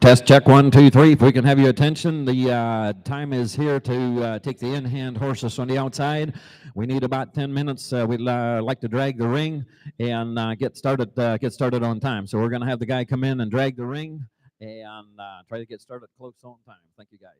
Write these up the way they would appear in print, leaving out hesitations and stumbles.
Test check 1, 2, 3. If we can have your attention, the time is here to take the in-hand horses on the outside. We need about 10 minutes. We'd like to drag the ring and get started on time. So we're going to have the guy come in and drag the ring and try to get started close on time. Thank you, guys.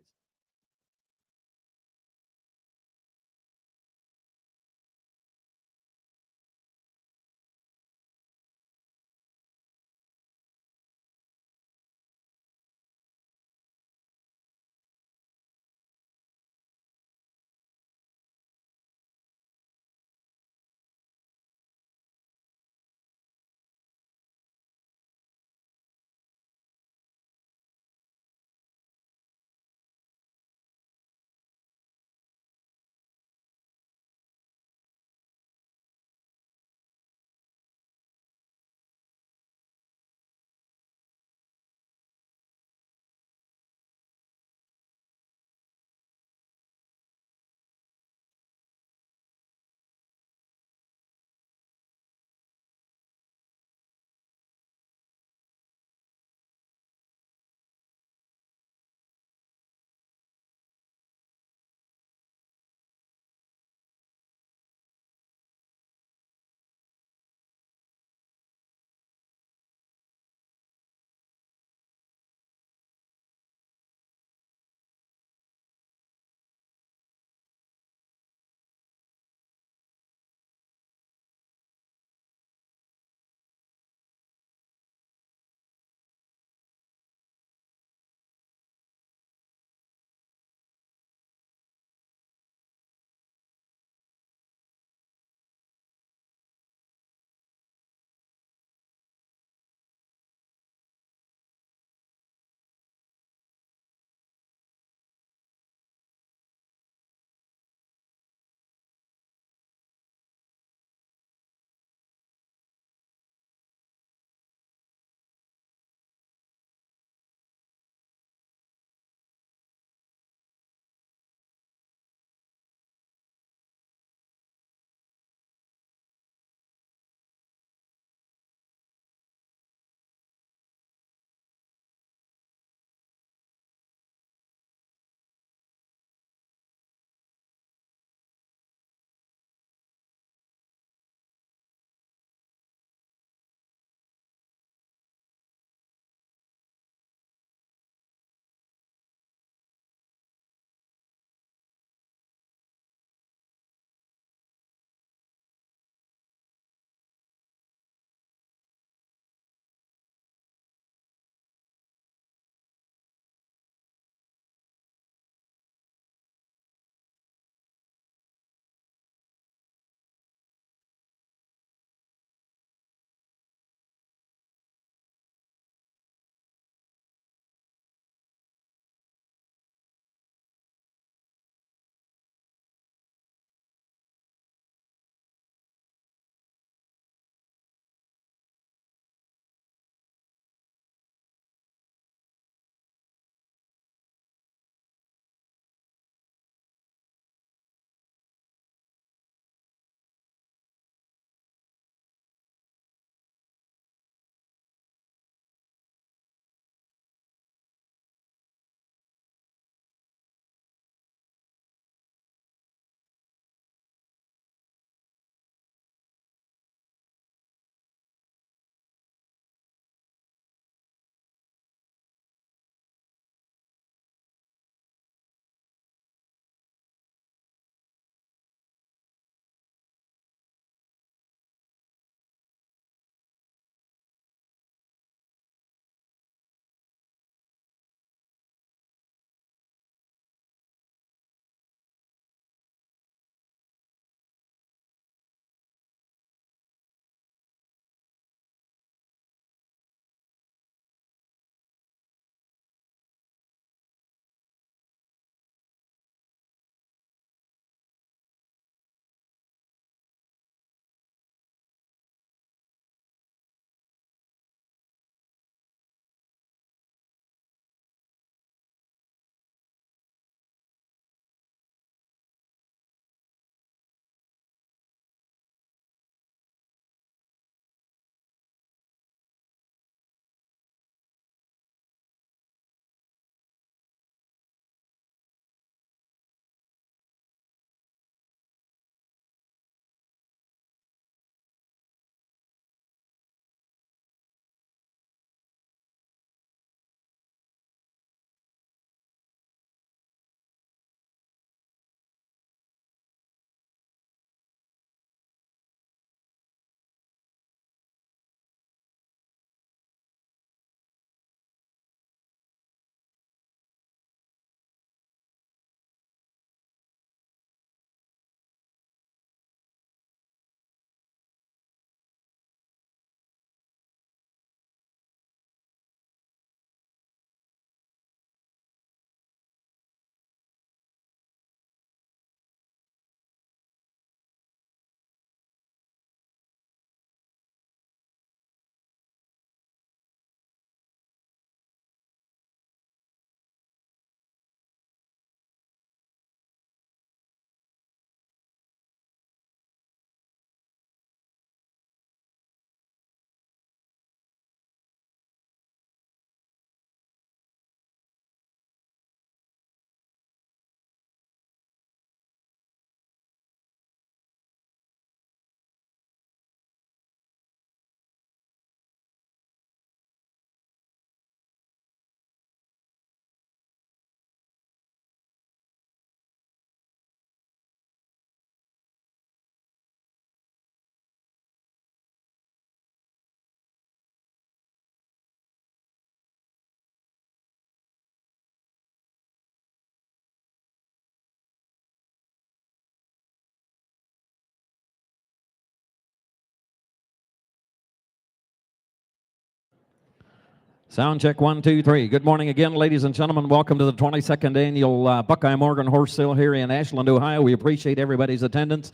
Sound check 1, 2, 3. Good morning again, ladies and gentlemen. Welcome to the 22nd annual Buckeye Morgan Horse Sale here in Ashland, Ohio. We appreciate everybody's attendance.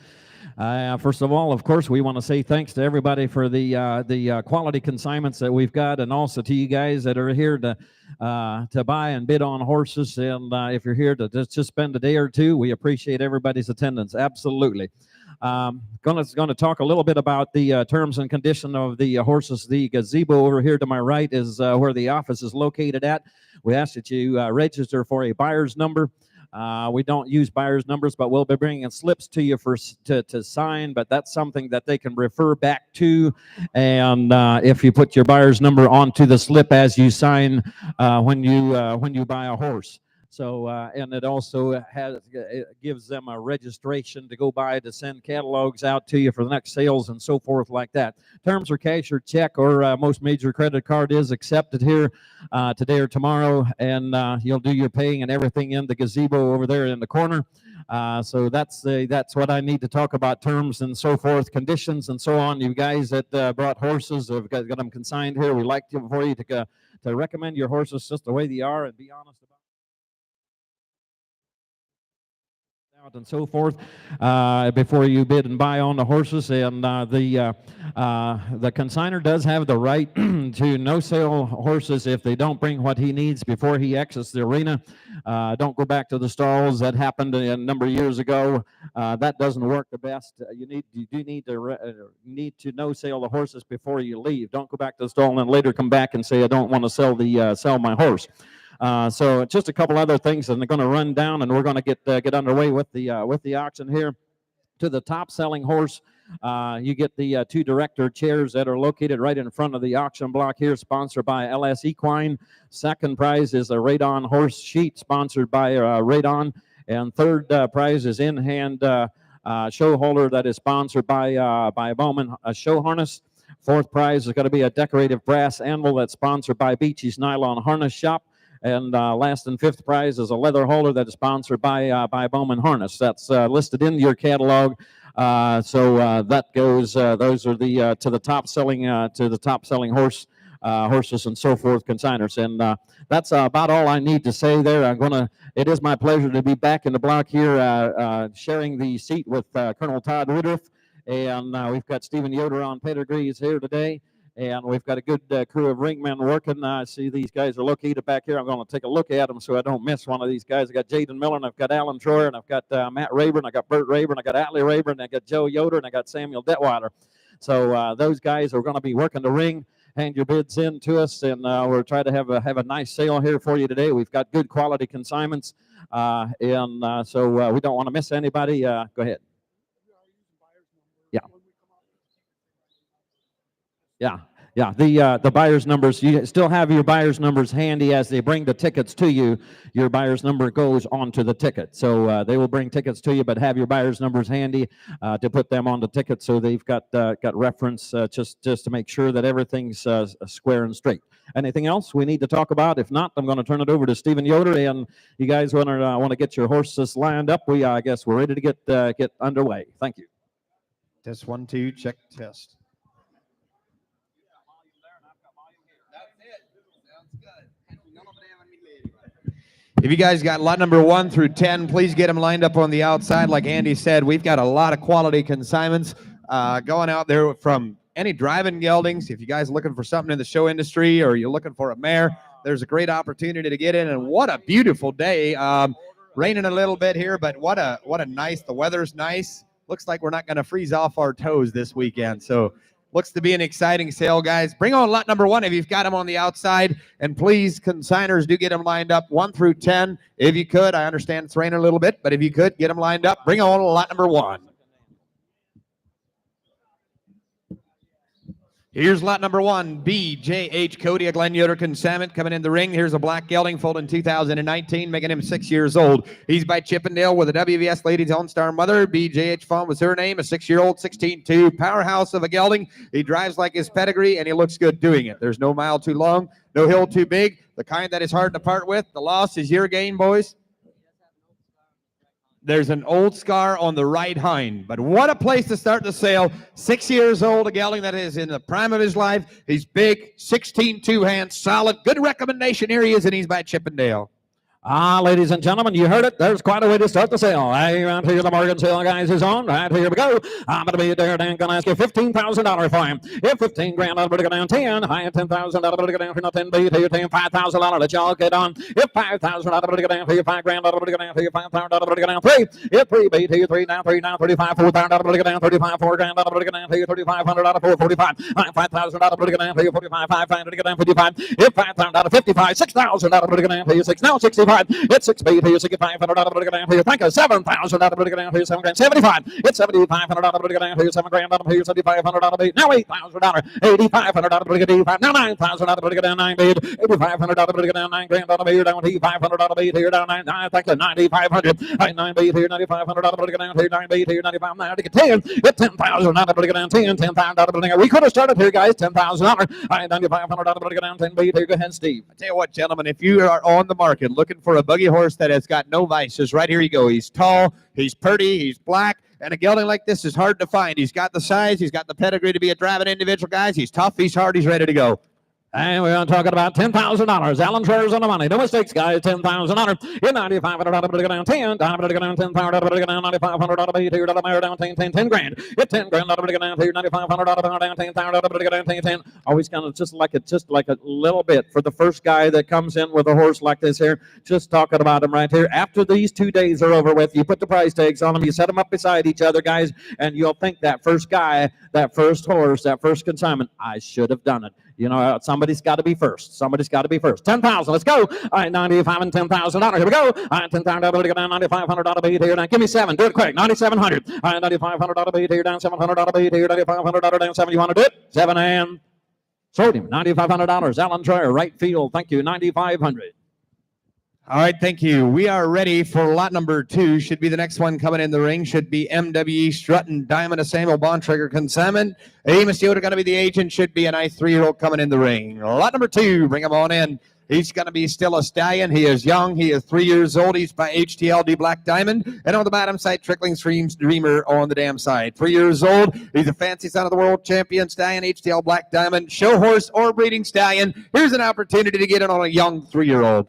First of all, of course, we want to say thanks to everybody for the quality consignments that we've got, and also to you guys that are here to buy and bid on horses. And if you're here to just spend a day or two, we appreciate everybody's attendance. Absolutely. Going to talk a little bit about the terms and condition of the horses. The gazebo over here to my right is where the office is located at. We ask that you register for a buyer's number. We don't use buyer's numbers, but we'll be bringing slips to you to sign, but that's something that they can refer back to. And if you put your buyer's number onto the slip as you sign when you buy a horse. So, and it also it gives them a registration to go by to send catalogs out to you for the next sales and so forth like that. Terms are cash or check, or most major credit card is accepted here today or tomorrow, and you'll do your paying and everything in the gazebo over there in the corner. So that's what I need to talk about, terms and so forth, conditions and so on. You guys that brought horses have got them consigned here. We like for you to recommend your horses just the way they are and be honest about and so forth before you bid and buy on the horses. And the consignor does have the right to no sale horses if they don't bring what he needs before he exits the arena. Don't go back to the stalls. That happened a number of years ago. That doesn't work the best. You do need to no sale the horses before you leave. Don't go back to the stall and then later come back and say, I don't want to sell my horse. So just a couple other things, and they're going to run down, and we're going to get underway with the auction here. To the top selling horse, you get the two director chairs that are located right in front of the auction block here, sponsored by LS Equine. Second prize is a Radon horse sheet, sponsored by Radon, and third prize is in-hand show holder that is sponsored by Bowman show harness. Fourth prize is going to be a decorative brass anvil that's sponsored by Beachy's Nylon Harness Shop. And last and fifth prize is a leather holder that is sponsored by Bowman Harness. That's listed in your catalog. So that goes. Those are the to the top selling horses and so forth consigners. And that's about all I need to say there. It is my pleasure to be back in the block here, sharing the seat with Colonel Todd Woodruff, and we've got Stephen Yoder on pedigrees here today. And we've got a good crew of ringmen working. I see these guys are located back here. I'm going to take a look at them so I don't miss one of these guys. I've got Jaden Miller, and I've got Alan Troyer, and I've got Matt Rayburn, I've got Bert Rayburn, I've got Atlee Rayburn, I've got Joe Yoder, and I've got Samuel Detweiler. So those guys are going to be working the ring. Hand your bids in to us, and we're trying to have a nice sale here for you today. We've got good quality consignments, so we don't want to miss anybody. Go ahead. Yeah, the buyer's numbers, you still have your buyer's numbers handy as they bring the tickets to you. Your buyer's number goes onto the ticket. So they will bring tickets to you, but have your buyer's numbers handy to put them on the ticket, so they've got reference just to make sure that everything's square and straight. Anything else we need to talk about? If not, I'm going to turn it over to Stephen Yoder, and you guys want to get your horses lined up. I guess we're ready to get underway. Thank you. Test 1, 2, check test. If you guys got lot number 1 through 10, please get them lined up on the outside. Like Andy said, we've got a lot of quality consignments going out there from any driving geldings. If you guys are looking for something in the show industry, or you're looking for a mare, there's a great opportunity to get in. And what a beautiful day. Raining a little bit here, but what a nice, the weather's nice. Looks like we're not going to freeze off our toes this weekend. So looks to be an exciting sale, guys. Bring on lot number 1 if you've got them on the outside. And please, consigners, do get them lined up 1 through 10. If you could, I understand it's raining a little bit, but if you could, get them lined up. Bring on lot number 1. Here's lot number 1, BJH Cody, a Glenn Yoder consignment coming in the ring. Here's a black gelding, foaled in 2019, making him 6 years old. He's by Chippendale with a WVS Ladies Own Star mother. BJH Fawn was her name, a 6-year-old, 16-2, powerhouse of a gelding. He drives like his pedigree, and he looks good doing it. There's no mile too long, no hill too big, the kind that is hard to part with. The loss is your gain, boys. There's an old scar on the right hind, but what a place to start the sale. 6 years old, a gelding that is in the prime of his life. He's big, 16 two-hands, solid, good recommendation. Here he is, and he's by Chippendale. Ladies and gentlemen, you heard it. There's quite a way to start the sale. Right here, the Morgan sale, guys, is on. Right here we go. I'm going to be there, Dan. Going to ask you $15,000 for him. If 15 grand, I'm going to go down 10. High at 10,000, I'm going to go down for nothing. Be to your team, $5,000. Let y'all get on. If 5,000, I'm going to go down for you. 5 grand, I'm going to go down for you. 5,000, I'm going to go down 3. If 3, be to you 3 down, 3 down, 35, 4,000, I'm going to go down 35, 4 grand, I'm going to go down for you. 3,500 out of 4, 45. 5,000, I'm going to go down for you. 45, 500 to go down 55. If 5,000 out of 55, 6,000, I'm going to go down for you. 6 now 65. It's 6 B. You 6500 out of it down here. Thank you. 7,000 out of it down here. 7 grand. 75. It's 7,500 out of it down here. 7 grand out of here. 7,500 out of it. Now $8,000. 8,500 out of it. 85. Now 9,000 out of it down 9 bid. 8,500 out of it down 9 grand out of here. Down 500 out of it here. Down 9. Thank you. 9,500. 9 bid here. 9,500 out of it down here. 9 bid here. 95. Now to get 10. Get 10,000 out of it down 10. 10,000 out of it down. We could have started here, guys. $10,000. 9,500 out of it down 10 bid here. Go ahead, Steve. I tell you what, gentlemen, if you are on the market looking for a buggy horse that has got no vices, right here you go. He's tall, he's pretty, he's black, and a gelding like this is hard to find. He's got the size, he's got the pedigree to be a driving individual, guys. He's tough, he's hard, he's ready to go. And we're talking about $10,000. Alan Trares on the money. No mistakes, guys. $10,000. In 9,500 out of it down 10. I'm going to go down 10,000 out of it down 9,500 out of it here. Down 10 grand. Get 10 grand out of it down here. 9,500 out of it down 10,000 out of it down 10. Always kind of just like a little bit for the first guy that comes in with a horse like this here. Just talking about him right here. After these 2 days are over with, you put the price tags on them. You set them up beside each other, guys, and you'll think that first guy, that first horse, that first consignment, I should have done it. You know, somebody's got to be first. Somebody's got to be first. 10,000. Let's go. All right, 95 and $10,000. Here we go. All right, 10,000 out of it. Down 9,500 out of it here. Now, give me 7. Do it quick. 9,700. All right, 9,500 out of it here. Down 700 out of it here. 9,500 out of down 7. You want to do it? 7 and sold him. $9,500. Alan Traer, right field. Thank you. 9,500. All right, thank you. We are ready for lot number 2. Should be the next one coming in the ring. Should be MWE Strutton Diamond of Samuel Bontrager consignment. Amos Yoder going to be the agent. Should be a nice 3-year-old coming in the ring. Lot number 2. Bring him on in. He's going to be still a stallion. He is young. He is 3 years old. He's by HTLD Black Diamond. And on the bottom side, Trickling Streams Dreamer on the damn side. 3 years old. He's a fancy son of the world champion stallion, HTL Black Diamond, show horse or breeding stallion. Here's an opportunity to get in on a young 3-year-old.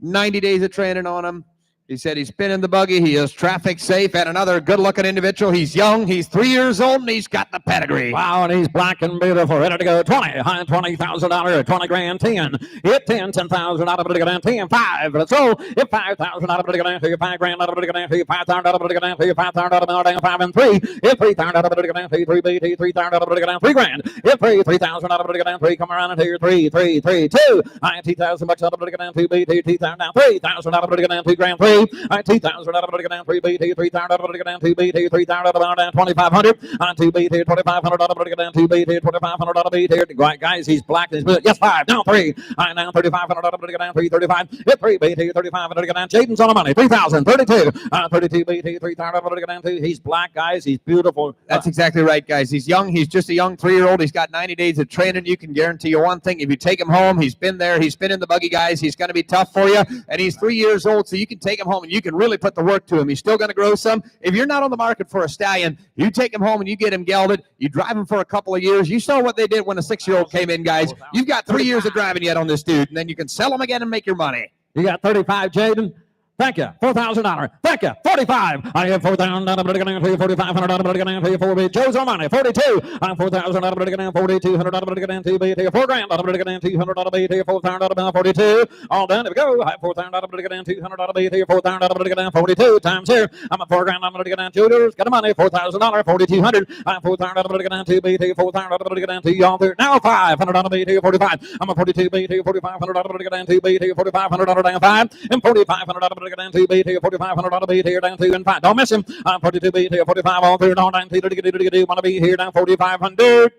90 days of training on him. He said he's been in the buggy. He is traffic safe and another good-looking individual. He's young. He's 3 years old, and he's got the pedigree. Wow, and he's black and beautiful. Ready to go. 20. High $20,000. 20 grand. 10. Hit 10. 10,000 out of it. Down 10. 5. Let's go. Hit 5,000 out of it. Down to you. 5 grand out of it. Down to you. 5,000 out of it. Down to you. 5,000 out of it. Down 5 and 3. Hit 3,000 out of it. Down to you. 3 BT. 3,000 out of it. Down 3 grand. Hit 3. 3,000 out of it. Down 3. Come around into your 3. 3. 3. 2. 90,000 bucks out of it. Down 2 BT. 2,000 down 3,000 out of it. Down 2 grand. 3. 2,000 out of it. Down 3 BT. 3,000 out of it. Down 2 BT. 3,000 out of it. Down 2,500. On 2 BT. 2,500 out of it. Down 2 BT. 2,500 out of BT. Guys, he's black. He's blue. Yes, 5. Down 3. Down 3,500 out of it. Down 335. Hit 3 BT. 3,500 down. Jaden's on the money. 3,000. 32. 32 BT. 3,000 out of it. Down 2. He's black, guys. He's beautiful. That's exactly right, guys. He's young. He's just a young 3-year-old. He's got 90 days of training. You can guarantee you one thing. If you take him home, he's been there. He's been in the buggy, guys. He's going to be tough for you. And he's 3 years old, so you can take him home and you can really put the work to him. He's still going to grow some. If you're not on the market for a stallion, you take him home and you get him gelded. You drive him for a couple of years. You saw what they did when a 6-year-old came in, guys. You've got 3 years of driving yet on this dude, and then you can sell him again and make your money. You got 35, Jaden. Thank you. $4,000. Thank you. 45. I have 4,000 out of it. 4,500 out of it. 4 Joe's on money. 42. I'm 4,000 out of it. 4,200 out of it. 2 BT. 4 grand out of it. 200 out of BT. 4,000 out of it. 42. All done. Here we go. I have 4,000 out of it. 200 out of BT. 4,000 out of it. 42 times here. I'm at 4 grand out of it. Juniors got the money. $4,000. 4,200. I'm 4,000 out of it. 2 BT. 4,000 out of it. 2 y'all there. Now 500 out of BT. 45. I'm at 42 BT. 4,500 out of it. 2 BT. 4,500 out of it. 5 and 4,500 out of it. Down 2 BT, 4,500 out of BT here, down 2 and 5. Don't miss him. 42 BT, 45 all through, down 90. Want to be here, down 4,500.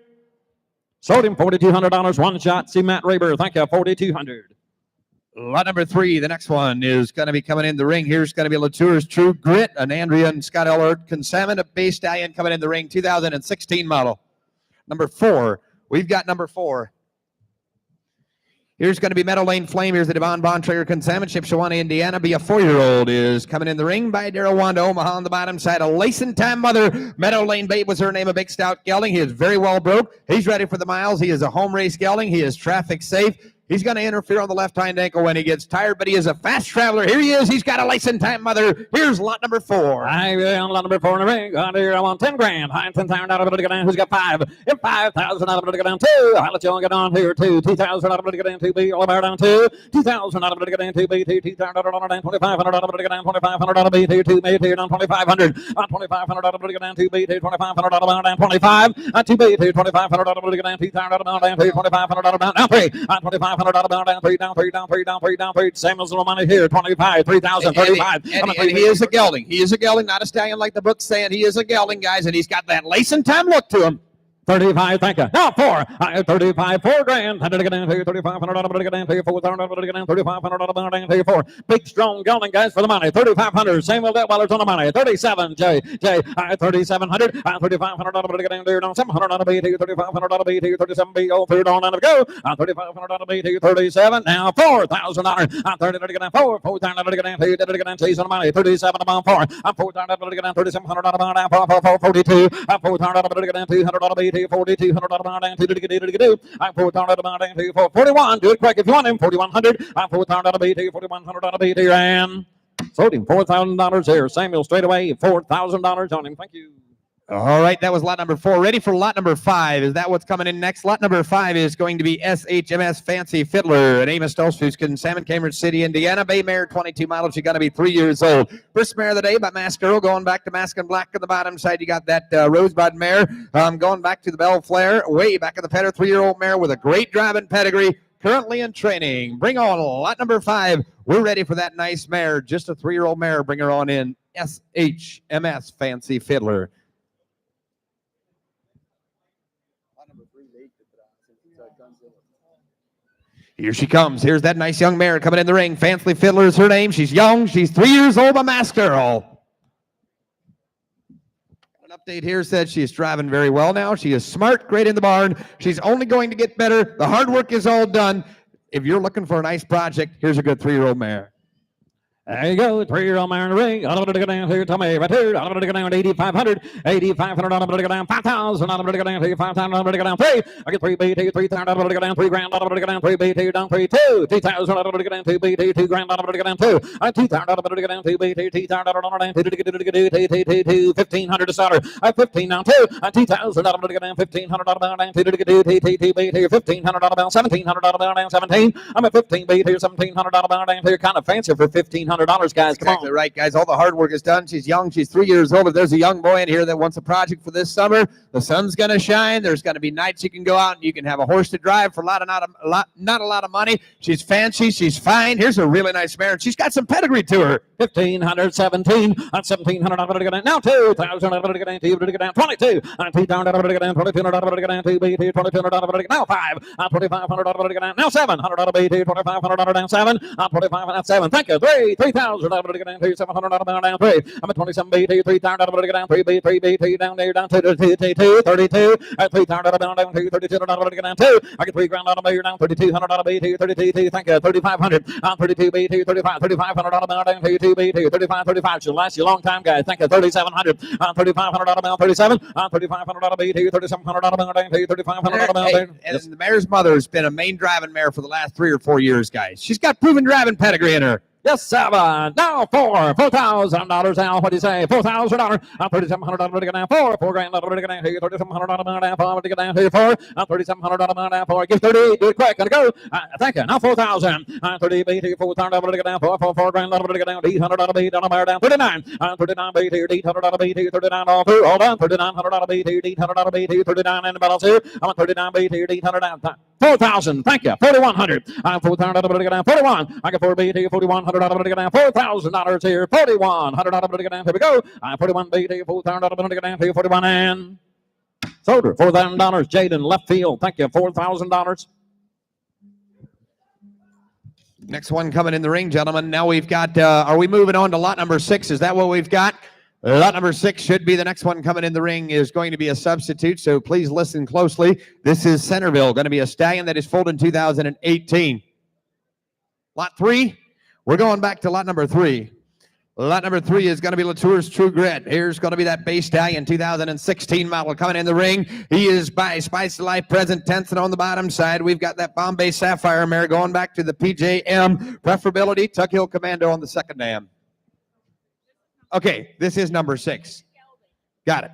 Sold him $4,200. One shot. See Matt Raber. Thank you. 4,200. Lot number 3, the next one is going to be coming in the ring. Here's going to be Latour's True Grit, an Andrea and Scott Ellard consignment, a base stallion coming in the ring, 2016 model. Number 4, we've got number 4. Here's going to be Meadow Lane Flame. Here's the Devon Bontrager Consignmentship, Shawnee, Indiana. Be a 4-year-old is coming in the ring by Darrell Wanda, Omaha on the bottom side. A Lacing Time Mother. Meadow Lane Babe was her name, a big stout gelding. He is very well broke. He's ready for the miles. He is a home race gelding. He is traffic safe. He's going to interfere on the left hind ankle when he gets tired, but he is a fast traveler. Here he is. He's got a Lacing Time Mother. Here's lot number 4. On lot number 4 in the ring. On here, I want 10 grand. High 10,000 out of it. Who's got 5? And 5,000 out of it. Down 2. I'll let you all get on here. 2. 2,000 out of it. Down 2B. All about down 2. 2,000 out of it. Down 2B. 2,000 out of it. Down 2,500 out of it. Down 2,500 out of B. 2 made here down 2,500. 2,500 out of it. Down 2B. 2,500 out of it. Down 25. 2B. 2,500 out of it. Down 2,000 out of it. Down 2,500 out of it. Down 3. 2,500 out of it. Down 3. Down 3, down 3, down 3, down 3. Samuel's little money here, 25, 3,000, 35. And he is a gelding. He is a gelding, not a stallion like the book's saying. He is a gelding, guys, and he's got that Lacing Time look to him. 35, thank you. Now 4. 35, 4 grand. 3,500 out of it. 4,000 out of it. 3,500 out of it. 4. Big, strong gelding, guys, for the money. 3,500. Samuel Detweiler's on the money. 37, Jay. 3,700. 3,500 out of it. 700 out of it. 3,500 out of it. 37 B. Oh, 3 on and go. 3,500 out of it. 37. Now $4,000. 30. 4. 4,000 out of it. Chase on the money. 37 about 4. 4,000 out of it. 3,700 out of it. 42. 4,000 out of it. 200 out of it. 4,200 out of it. I'm 4,000 out of it. 41. Do it quick if you want him. 4,100. I'm 4,000 out of it. 4,100 out of it. And sold him $4,000 here. Samuel straight away. $4,000 on him. Thank you. All right, that was lot number 4. Ready for lot number 5. Is that what's coming in next? Lot number 5 is going to be SHMS Fancy Fiddler. An Amos Stolzfus Salmon, Cambridge City, Indiana. Bay mare, 22 miles. She's got to be 3 years old. First mare of the day by Mask Girl. Going back to Mask and Black on the bottom side. You got that Rosebud mare. Going back to the Belle Flare. Way back in the Petter, 3-year-old mare with a great driving pedigree. Currently in training. Bring on lot number 5. We're ready for that nice mare. Just a 3-year-old mare. Bring her on in. SHMS Fancy Fiddler. Here she comes. Here's that nice young mare coming in the ring. Fancy Fiddler is her name. She's young. She's 3 years old, a Mask Girl. An update here said she is driving very well now. She is smart, great in the barn. She's only going to get better. The hard work is all done. If you're looking for a nice project, here's a good 3-year-old mare. There you go, 3-year-old mare in the ring. Out of it to go down here, Tommy, right here. Out of it to go down to 8,500. 8,500 out of it to go down 5,000. Out of it to go down 5,000. Out of it to go down 3. I get 3 BT, 3,000 out of it to go down 3 grand. Out of it to go down 3 BT, down 3, 2. 2,000 out of it to go down 2 BT, 2 grand. Out of it to go down 2. 2,000 out of it to go down 2 BT, 2,000 out of it to go down 1,500 to starter. 15 down 2. 2,000 out of it to go down 1,500 out of it down 2 BT, 1,500 out of it 1,700 out of it down 17. I'm at 15 BT, 1,700 out of it down here. Kind of fancy for $1,500, guys. Come on. Exactly right, guys. All the hard work is done. She's young. She's 3 years old. If there's a young boy in here that wants a project for this summer, the sun's going to shine. There's going to be nights you can go out and you can have a horse to drive for not a lot of money. She's fancy. She's fine. Here's a really nice mare. She's got some pedigree to her. 1,517. 1,700 out of it to go down. Now 2,000 out of it to go down. 2 to go down 22. 2,000 out of it to go down. 2,200 out of it to go down. 2 BT, 2,200 out of it to go down. Now 5. 2,500 out of it to go down. Now 700 out of BT, 2,500 out of down 7. 2,500 out 7. Thank you. 3,000 out of it to go down. 700 out of it down 3. I'm at 27 BT, 3,000 out of it to go down 3 B, 3 BT down there down 2, 32. 3,000 out of it down 2, 32 out of it to go down 2. I get 3 grand out of it down 3,200 out of BT, 32. Thank you. 3,500 on 32 BT, 3,500 out of it down 2 BT, 35. She'll last you a long time, guys. Thank you. 3,700 on 3,500 out of it 37 on 3,500 out of BT, 3,700 out of it down 3,500 out of it. And the mare's mother has been a main driving mare for the last 3 or 4 years, guys. She's got proven driving pedigree in her. Yes, 7. Now $4,000 now. What do you say? $4,000. $3,700 to get down 4. 4 grand to get down here. $3,700 down 4 to get down here 4. $3,700 down 4. Give 30. Do it quick. Gotta go. Thank you. Now 4,000. 30 BT. 4,000 to get down 4. 4 grand to get down 800 BT down there down 39. 39 BT. 800 BT. 39 all through. All done. 3,900 BT. 800 BT. 39 in the balance here. I'm at 39 BT. 800 down 4,000. Thank you. 4,100. 4,000 to get down 41. I got 4 BT. 4,100. $4,000 here. 4,100 out of it again. Here we go. 41 BT. 4,000 out of it again. 41 and sold her. $4,000. Jaden left field. Thank you. $4,000. Next one coming in the ring, gentlemen. Now we've got. Are we moving on to lot number 6? Is that what we've got? Lot number 6 should be the next one coming in the ring. Is going to be a substitute, so please listen closely. This is Centerville, going to be a stallion that is foaled in 2018. Lot 3, we're going back to lot number 3. Lot number 3 is going to be Latour's True Grit. Here's going to be that Bay Stallion 2016 model coming in the ring. He is by Spice of Life present tense, and on the bottom side, we've got that Bombay Sapphire mare going back to the PJM. Preferability, Tuck Hill Commando on the second dam. Okay, this is number 6. Got it.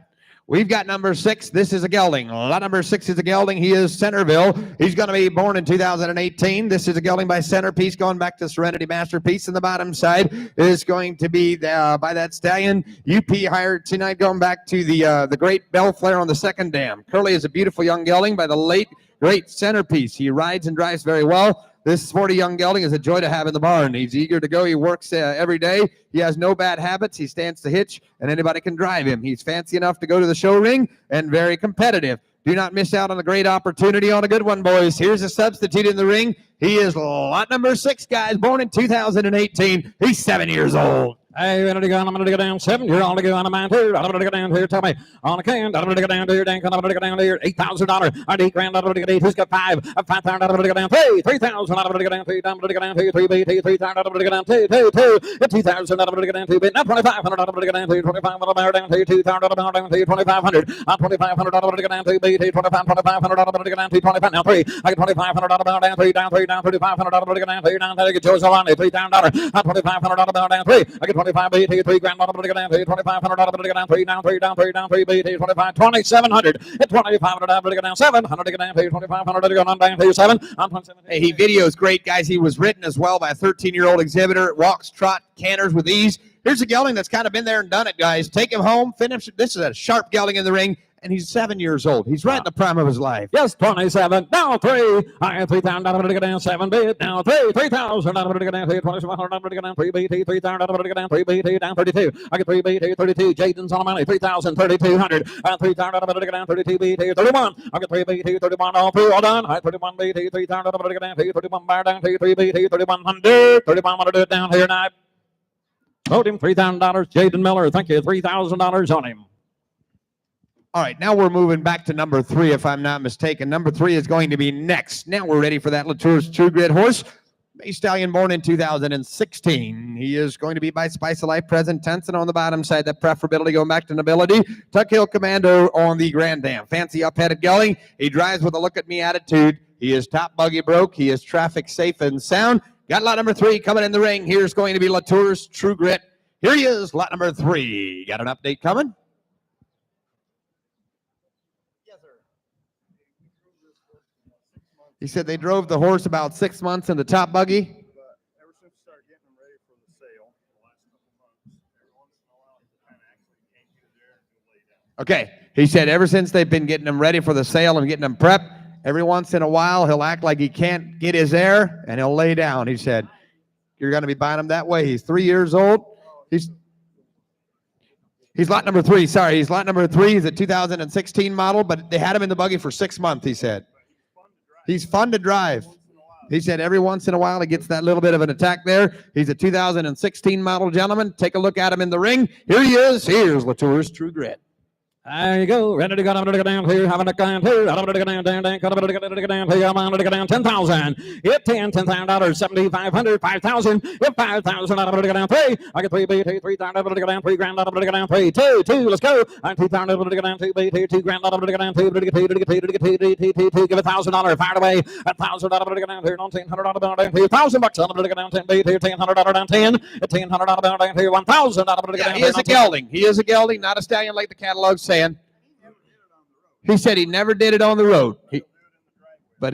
We've got number 6. This is a gelding. Lot number 6 is a gelding. He is Centerville. He's going to be born in 2018. This is a gelding by Centerpiece going back to Serenity Masterpiece. And the bottom side is going to be by that stallion. UP hired tonight going back to the great Bellflare on the second dam. Curly is a beautiful young gelding by the late, great Centerpiece. He rides and drives very well. This sporty young gelding is a joy to have in the barn. He's eager to go. He works every day. He has no bad habits. He stands to hitch, and anybody can drive him. He's fancy enough to go to the show ring and very competitive. Do not miss out on a great opportunity on a good one, boys. Here's a substitute in the ring. He is lot number 6, guys, born in 2018. He's 7 years old. Hey, ready to go? I'm going to go down 7. You're on to go on a man too. I'm going to go down here. Tell me on a can. I'm going to go down to your dank. I'm going to go down to your $8,000. I need grand. I'm going to go 8. Who's got 5? 5,000. I'm going to go down 3. 3,000. I'm going to go down 3. I'm going to go down 2. 3 BT. 3,000. I'm going to go down 2. 2,000. I'm going to go down 2. Now 2,500. I'm going to go down 2. 2,500. I'm going to go down 2. 2,000. I'm going to go down 2. 2,500. 2,500. I'm going to go down 2 BT. 2,500. I'm going to go down 2. 25. Now 3. I get 2,500. I'm going to go down 3. Down 3. Down 3,500. I'm going to go down 3. Down. I get yours on $3,000. 2,500. I'm going to go down 3. I get 25 BT. 3 grand. I'm going to go down 3. 2,500. I'm going to go down 3. Down 3. Down 3. Down 3 BT. 25. 2,700. At 2,500. I'm going to go down 700. To go down 3. 2,500. To go down 7. I'm 27. Hey, he videos great, guys. He was written as well by a 13-year-old exhibitor. Walks, trot, canters with ease. Here's a gelding that's kind of been there and done it, guys. Take him home, finish it. This is a sharp gelding in the ring, and he's 7 years old. He's right in the prime of his life. Yes, 27. Now 3. I have 3,000. I'm going to go down 7 bit. Now 3. 3,000. I'm going to go down 3. 2,700. I'm going to go down 3 BT. 3,000. I'm going to go down 3 BT. Down 32. I get 3 BT. 32. Jaden's on the money. 3,000. 3,200. 3,000. I'm going to go down 32 BT. 31. I get 3 BT. 31. All through. All done. 31 BT. 3,000. I'm going to go down 31 bar down 3 BT. 3,100. 3,100 do it down here now. Owed him $3,000. Jaden Miller. Thank you. $3,000 on him. All right, now we're moving back to number 3, if I'm not mistaken. Number 3 is going to be next. Now we're ready for that Latour's True Grit horse. Bay Stallion born in 2016. He is going to be by Spice of Life present tense, and on the bottom side, that preferability going back to nobility. Tuck Hill Commando on the Grand Dam. Fancy up-headed gelding. He drives with a look-at-me attitude. He is top buggy broke. He is traffic safe and sound. Got lot number 3 coming in the ring. Here's going to be Latour's True Grit. Here he is, lot number 3. Got an update coming? He said they drove the horse about 6 months in the top buggy. But ever since we started getting them ready for the sale, the last couple months, every once in a while, it kind of actually can't get there and go lay down. Okay. He said ever since they've been getting them ready for the sale and getting them prepped, every once in a while he'll act like he can't get his air and he'll lay down. He said, you're going to be buying him that way. He's 3 years old. He's lot number 3. Sorry, he's lot number 3. He's a 2016 model, but they had him in the buggy for 6 months, he said. He's fun to drive. He said every once in a while he gets that little bit of an attack there. He's a 2016 model gentleman. Take a look at him in the ring. Here he is. Here's Latour's True Grit. There you go. Ready to go. I'm going to go down here. I'm going to go down here. I'm going to go down, down, down. I'm going to go down here. I'm going to go down 10,000. Hit $10,000. 7,500. 5,000. Hit 5,000. I'm going to go down 3. I get 3 BT. 3,000. I'm going to go down 3 grand. I'm going to go down 3. 2. Let's go. I'm 2,000. I'm going to go down 2 BT. 2 grand. I'm going to go down 2. Give $1,000. Fired away. 1,000. I'm going to go down here. 1,900. I'm going to go down here. $1,000. I'm going to go down 10 BT. 1,000. down 10. 1,000. I'm going to go down here. 1,000. I'm going to go down. He is a gelding. He is a gelding, not a stallion like the catalog's saying. He said he never did it on the road. But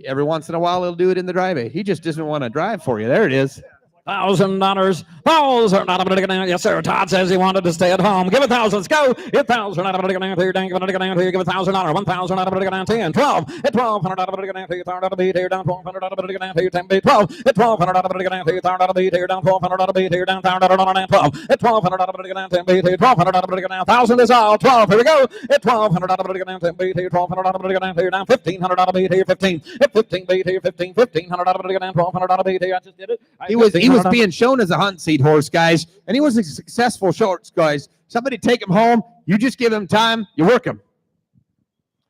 every once in a while he'll do it in the driveway. He just doesn't want to drive for you. There it is. $1,000. $1,000. I'm going to go down. Yes, sir. Todd says he wanted to stay at home. Give 1,000. Let's go. 1,000. I'm going to go down here. I'm going to go down here. Give $1,000. 1,000. I'm going to go down 10. 12. 1,200. I'm going to go down here. 1,000 beat here. Down 1,200. I'm going to go down here. 10 beat 12. 1,200. I'm going to go down here. 1,000 beat here. Down 1,200 beat here. Down 1,000 down 12. 1,200. I'm going to go down 10 beat here. 1,200. I'm going to go down 1,000 is all. 12. Here we go. 1,200. I'm going to go down 10 beat here. 1,200. I'm going to go down here. Down 1,500 beat here. 15. 15 beat here. 15. 1,500. I'm going to go down 1,200 beat here. I just did it. He was being shown as a hunt seat horse, guys, and he was a successful shorts, guys. Somebody take him home. You just give him time. You work him.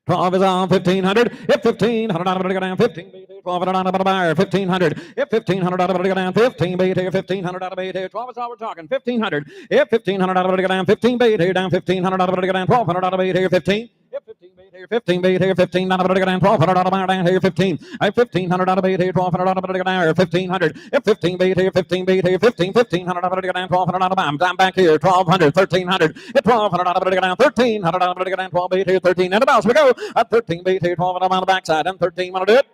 12 is on 1,500. Hit 1,500. I'm going to go down 15. 1200 out of the buyer, 1500. If 1500 out of the down, 15 bait here, 1500 out of bait here, 12 is all we're talking, 1500. If 1500 out of the down, 15 bait here, down 1500 out of the down, 1200 out of bait here, 15. If 15 bait here, 15 bait here, 15 out of the down, 1200 out of the down here, 15. If 1500 out of bait here, 1200 out of the down here, 1500. If 15 bait here, 15 bait here, 15, 1500 out of the down, 1200 out of the down, down back here, 1200, 1300. If 1200 out of the down, 1300 out of the down, 12 bait here, 13. And the bounce we go. At 13 bait here, 1200 on the backside, and 13 want to do it.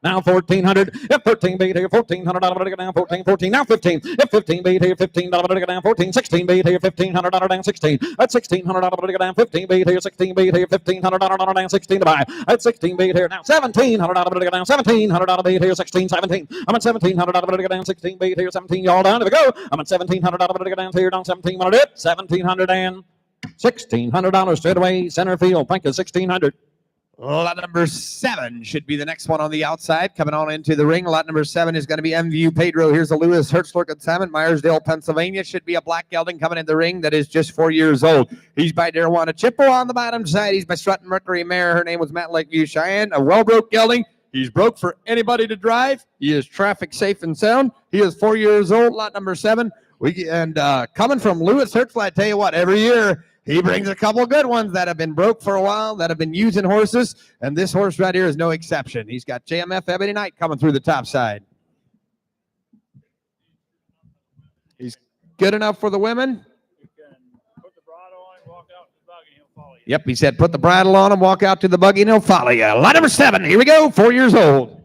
Now 1400. If 13 bait here, 1400 out of it down, 14, 14. Now 15. If 15 bait here, 15 out of it down, 14, 16 bait here, 1500 out of it down, 16. At 1600 out of it down, 15 bait here, 16 bait here, 1500 out of it down, 16 to buy. At 16 bait here, now 1700 out of it down, 1700 out of bait here, 16, 17. I'm at 1700 out of it down, 16 bait here, 17. Y'all down. Here we go. I'm at 1700 out of it down, here down 17. Want to do it? 1700 and $1,600 straight away. Center field. Thank you. 1600. Lot number 7 should be the next one on the outside. Coming on into the ring. Lot number 7 is going to be MVU Pedro. Here's a Lewis Hertzler consignment. Myersdale, Pennsylvania. Should be a black gelding coming in the ring that is just 4 years old. He's by Darawana Chippewa on the bottom side. He's by Strutton Mercury Mare. Her name was Matt Lakeview Cheyenne. A well-broke gelding. He's broke for anybody to drive. He is traffic safe and sound. He is 4 years old. Lot number 7. Coming from Lewis Hertzler, I tell you what, every year he brings a couple good ones that have been broke for a while, that have been using horses, and this horse right here is no exception. He's got JMF Ebony Knight coming through the top side. He's good enough for the women. You can put the bridle on and walk out to the buggy and he'll follow you. Yep, he said put the bridle on him, walk out to the buggy, and he'll follow you. Lot number 7, here we go, 4 years old.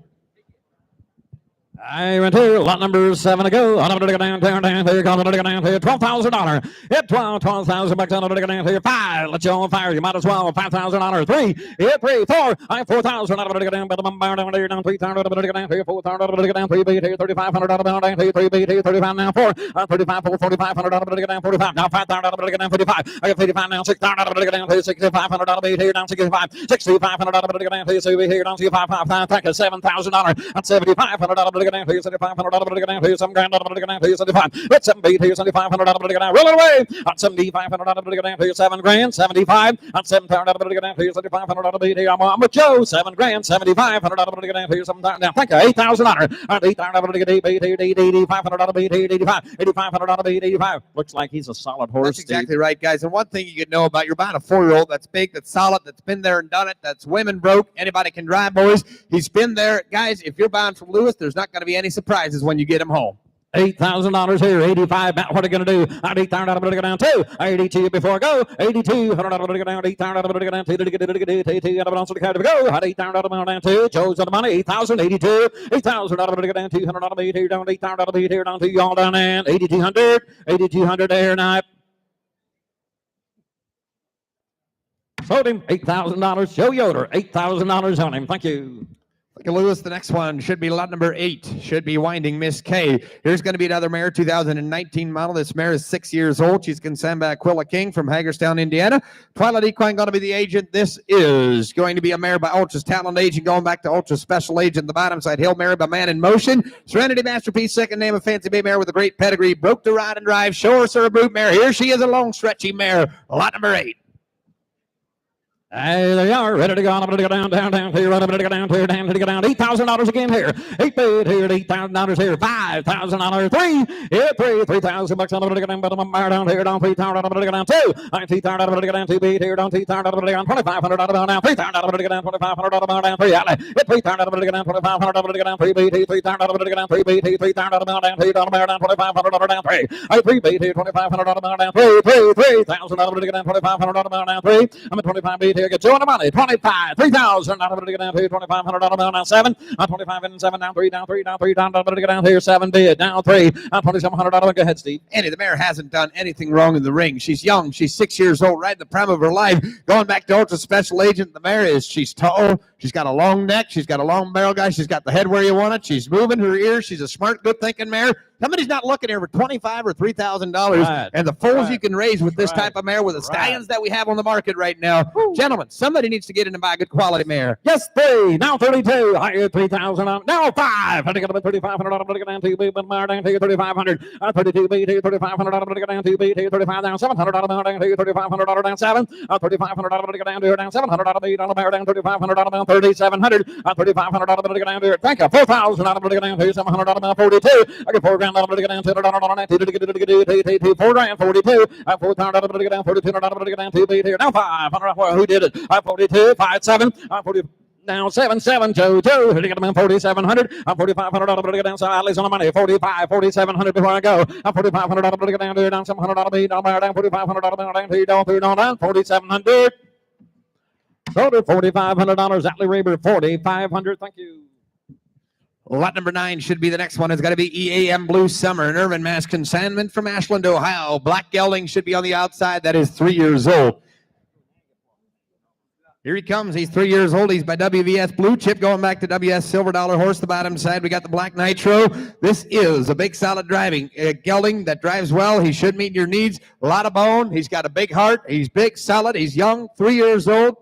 I went to lot number 7 to go. On down, down, down, down, here, $12,000. Hit 12,000 bucks on down here. 5. Let you on fire. You might as well. $5,000. 3. Hit 3. 4. I 4,000 out of it down. But I'm down there down 3,000 out of it down here. 4,000 out of it down. 3 beat here. 3,500 out of it down here. 3 beat here. 35 now. 4. 35. 4,500 out of it down. 45. Now 5,000 out of it down. 55. I got 55 now. 6,000 out of it down here. 6,500 out of it here down. 65. 6,500 out of it down here. 60 here down. 65. Thank you. $7,000. At 7,500 out of it down here. 7,500 out of it down here. Some grand out of it down here. 75. Let's 7 beat here. 7,500 out of it down. Roll it away. At 7,500 out of it down here. 7 grand. 75. At 7,000 out of it down here. 7,500 out of it here. I'm with Joe. 7 grand. 7,500 out of it down here. 7,000 down. Thank you. $8,000. At 8,000 out of it down here. 8,500 out of it here. 85. 8,500 out of it. 85. Looks like he's a solid horse. That's exactly right, guys. And one thing you could know about, you're buying a 4-year-old that's big, that's solid, that's been there and done it, that's women broke. Anybody can drive, boys. He's been there. Guys, if you're buying from Lewis, there's not going to be any surprises when you get him home. $8,000 here, 85. What are you going to do? At 8,000 out of it down 2. 82 before I go. 8200 out of it down. 8,000 out of it down 2. 82 out of it on the card to go. At 8,000 out of it down 2. Joe's on the money. 8,000. 82. 8,000 out of it down 200 out of it here down. 8,000 out of it here down 2. Y'all down and 8,200. 8,200 there now. Sold him $8,000. Joe Yoder, $8,000 on him. Thank you. Look at Lewis. The next one should be lot number 8. Should be Winding Miss K. Here's going to be another mare, 2019 model. This mare is 6 years old. She's consigned by Aquila King from Hagerstown, Indiana. Twilight Equine going to be the agent. This is going to be a mare by Ultra's Talent Agent, going back to Ultra's Special Agent. The bottom side, Hail Mary by Man in Motion. Serenity Masterpiece, second name of Fancy Bay Mare with a great pedigree. Broke to ride and drive. Show her a brute mare. Here she is, a long, stretchy mare. Lot number 8. Hey, there you are, ready to go. I'm going to go down here, ready to go down here, down to go down. $8,000 again here. 8 bid here, $8,000 here. $5,000. 3. Yeah, 3. 3,000 bucks on the down, but I'm down here, down 3,000 out of it down 2. 19,000 out of it down 2 bid here, down 2,000 out of it down 2,500 out of it down 3,000 out of it down 2,500 out of it down 3. Hit 3,000 out of it down 2,500 out of it down 3 bid here, 3,000 out of it down 3 bid here, 3,000 out of it down 3 down 2,500 out of it down 3. 3 bid here, 2,500 out of it down 3. 3,000 out of it down 2,500 out of it down 3. I'm at 25 bid here. Get Joe on the money. 25, 3,000 out of it down here, 2,500 out of it down 7, 25 and 7 down 3, down 3, down 3, down out of it down here, 7 bid, down 3, 2,700 out of it. Go ahead, Steve. Andy, the mare hasn't done anything wrong in the ring. She's young. She's 6 years old, right in the prime of her life. Going back to Ultra Special Agent, the mare is, she's tall. She's got a long neck. She's got a long barrel, guys. She's got the head where you want it. She's moving her ears. She's a smart, good thinking mare. Somebody's not looking here for $25,000 or $3,000, Right. and the foals Right. you can raise with this Right. type of mare with the Right. stallions that we have on the market right now. Gentlemen, somebody needs to get in and buy a good quality mare. Yes, 3. Now 32. Higher 3,000. Now 5. I'm going to get $3,500. I'm going to get down to B, but more down to 3,500. 32 B, 3,500. I'm going to get down to B, 35 down 700. I'm down to 3,500 down 7. 3,500. I'm going to get down to down 700. B down the mare down 3,500 down 3,700. 3,500. I'm going to get down to thank you 4,000. I'm going to get down to 700 down 42. I get $4,000. I'm going to get down to 4 grand 42. 4,000. I'm going to get down 42. I'm going to get down to B. Now 500. Who did it? 42. 5 7. 40. Now 7 7 2 2. Hitting it 4,700. I'm 4,500. I'm going to get down. So at least on the money. 45 4,700 before I go. I'm 4,500. I'm going to get down to down 700. Down 4,500. Down 4,700. So to $4,500. Atlee Raber 4,500. Thank you. Lot number 9 should be the next one. It's got to be EAM Blue Summer, an Irvin Mass consignment from Ashland, Ohio. Black gelding should be on the outside. That is 3 years old. Here he comes. He's 3 years old. He's by WVS Blue Chip, going back to WS Silver Dollar Horse. The bottom side, we got the Black Nitro. This is a big, solid driving gelding that drives well. He should meet your needs. A lot of bone. He's got a big heart. He's big, solid. He's young, 3 years old.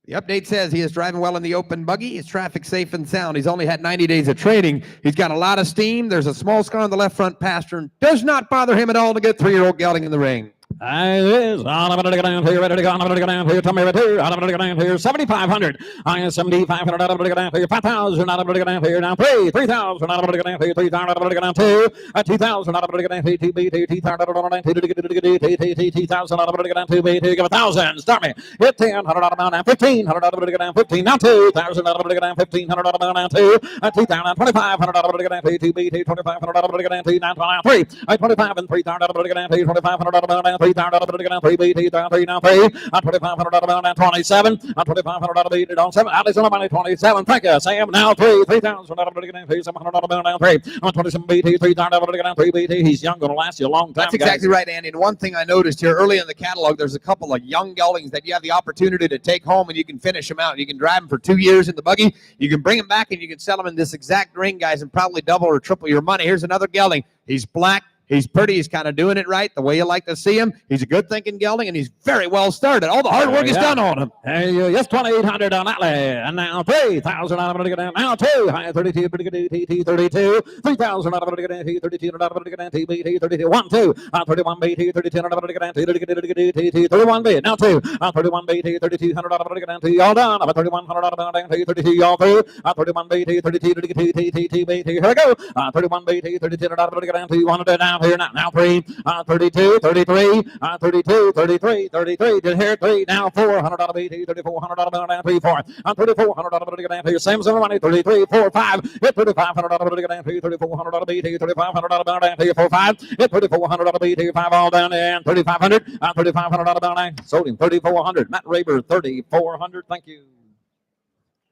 The update says he is driving well in the open buggy. He's traffic safe and sound. He's only had 90 days of training. He's got a lot of steam. There's a small scar on the left front pastern. Does not bother him at all to get 3-year-old gelding in the ring. It is. I'm going to go down here. Ready to go. I'm going to go down here. Tell me right here. I'm going to go down here. 7,500. I am 7,500. I'm going to go down here. 5,000. I'm going to go down here. Now 3,000. I'm going to go down here. 3,000. I'm going to go down 2. 2,000. I'm going to go down here. 2B. 2,000. I'm going to go down 2,000. I'm going to go down 2B. Give 1,000. Start me. Hit 10. 100 now. 1,500. I'm going to go down 15. Now 2,000. I'm going to go down 1,500. I'm going to go down 2. 2,000. 2,500. I'm going to go down 2B. 2,500. I'm going to go down 2. 3. 25 and 3,000. I'm going to go down 2,500. I'm going to go down 3,000. I'm going to go down 3 BT down 3 now 3. 2,500 down 27. 2,500 BT down 7. At least on the money 27. Thank you, Sam. Now 3. 3,000 down 3. 700 down 3. 27 BT 3,000 down 3 BT. He's young, going to last you a long time. That's exactly right, Andy. And one thing I noticed here early in the catalog, there's a couple of young geldings that you have the opportunity to take home and you can finish them out. You can drive them for 2 years in the buggy. You can bring them back and you can sell them in this exact ring, guys, and probably double or triple your money. Here's another gelding. He's black. He's pretty. He's kind of doing it right, the way you like to see him. He's a good-thinking gelding, and he's very well started. All the hard work is done on him. Hey, yes, 2,800 on Atlee. And now 3,000 I'm going to get down. Now 2. High 32, pretty good, TT 32. 3,000 I'm going to get down. 32, I'm going to get down. TBT 32. 1, 2. 31 BT 32. I'm going to get down. TT 31 B. Now 2. 31 BT 3200 I'm going to get down. T all done. 3,100 I'm going to get down. 32 all through. 31 BT 32 TT. Here we go. 31 BT 32 I'm going to get down. T100 down. Here now 3, 32, 33, 32, 33, 33, to here 3, now 400 out of BT, 3,400 out of down 3, 4, 3,400 out of BT, down here, same as money, 33, 4, 5, hit 3,500 out of BT, down here, 3,400 out of BT, 3,500 out of down here, 4, 5, hit 3,400 out of BT, 5 all down and 3,500, 3,500 out of down, sold him 3,400, Matt Raber 3,400, thank you.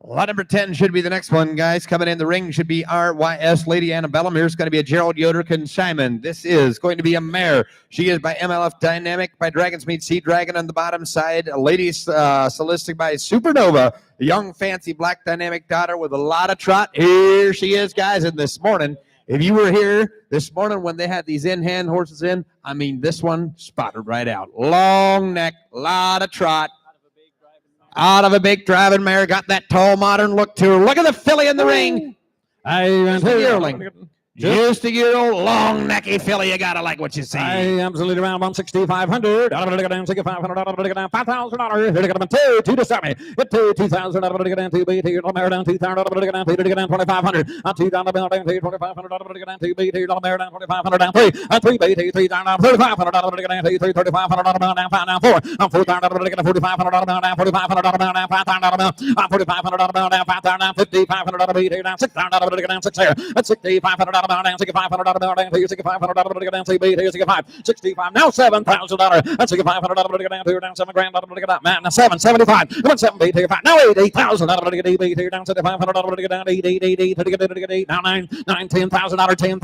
Lot number 10 should be the next one, guys. Coming in the ring should be RYS Lady Annabellum. Here's going to be a Gerald Yoder consignment. This is going to be a mare. She is by MLF Dynamic, by Dragon's Meat Sea Dragon on the bottom side. A lady solistic by Supernova. A young, fancy, black dynamic daughter with a lot of trot. Here she is, guys. And this morning, if you were here this morning when they had these in-hand horses in, I mean, this one spotted right out. Long neck, lot of trot. Out of a big driving mare, got that tall, modern look to her. Look at the filly in the ring. Just a yearling. Just a year old, long necky filly. You gotta like what you see. I absolutely around 1,6,500. I'm going to go down 6,500. I'm going to go down $5,000. Here to get them 2 to start me. Hit 2,000. I'm going to go down 2 BT. I'm going to down 2,000. I'm going to go down 2 to get down 2,500. 2,000. I'm going to down 2,500. I'm going to go down 2 BT. I'm going to down 2,500. Down 3. 3 BT. 3,000. 3,500. I'm going to go down 3. 3,500. I'm going down 5. Down 4. 4,000. I'm going to get 4,500. I'm down 4,500. I'm down 5,000. I'm 4,500. I'm down 5,000. 5,500. 5,500. Down 6,000. I'm going to go down 6 here. That's 6,500. down, 6500 down, 6500 down, CB, here's 65, now $7,000, that's $500 down, here down, $7,000 down, man, 775, come on, 7B, here, now $8,000 DB, here down, $7,500 down, 8, now $9, $10,000, $10,000,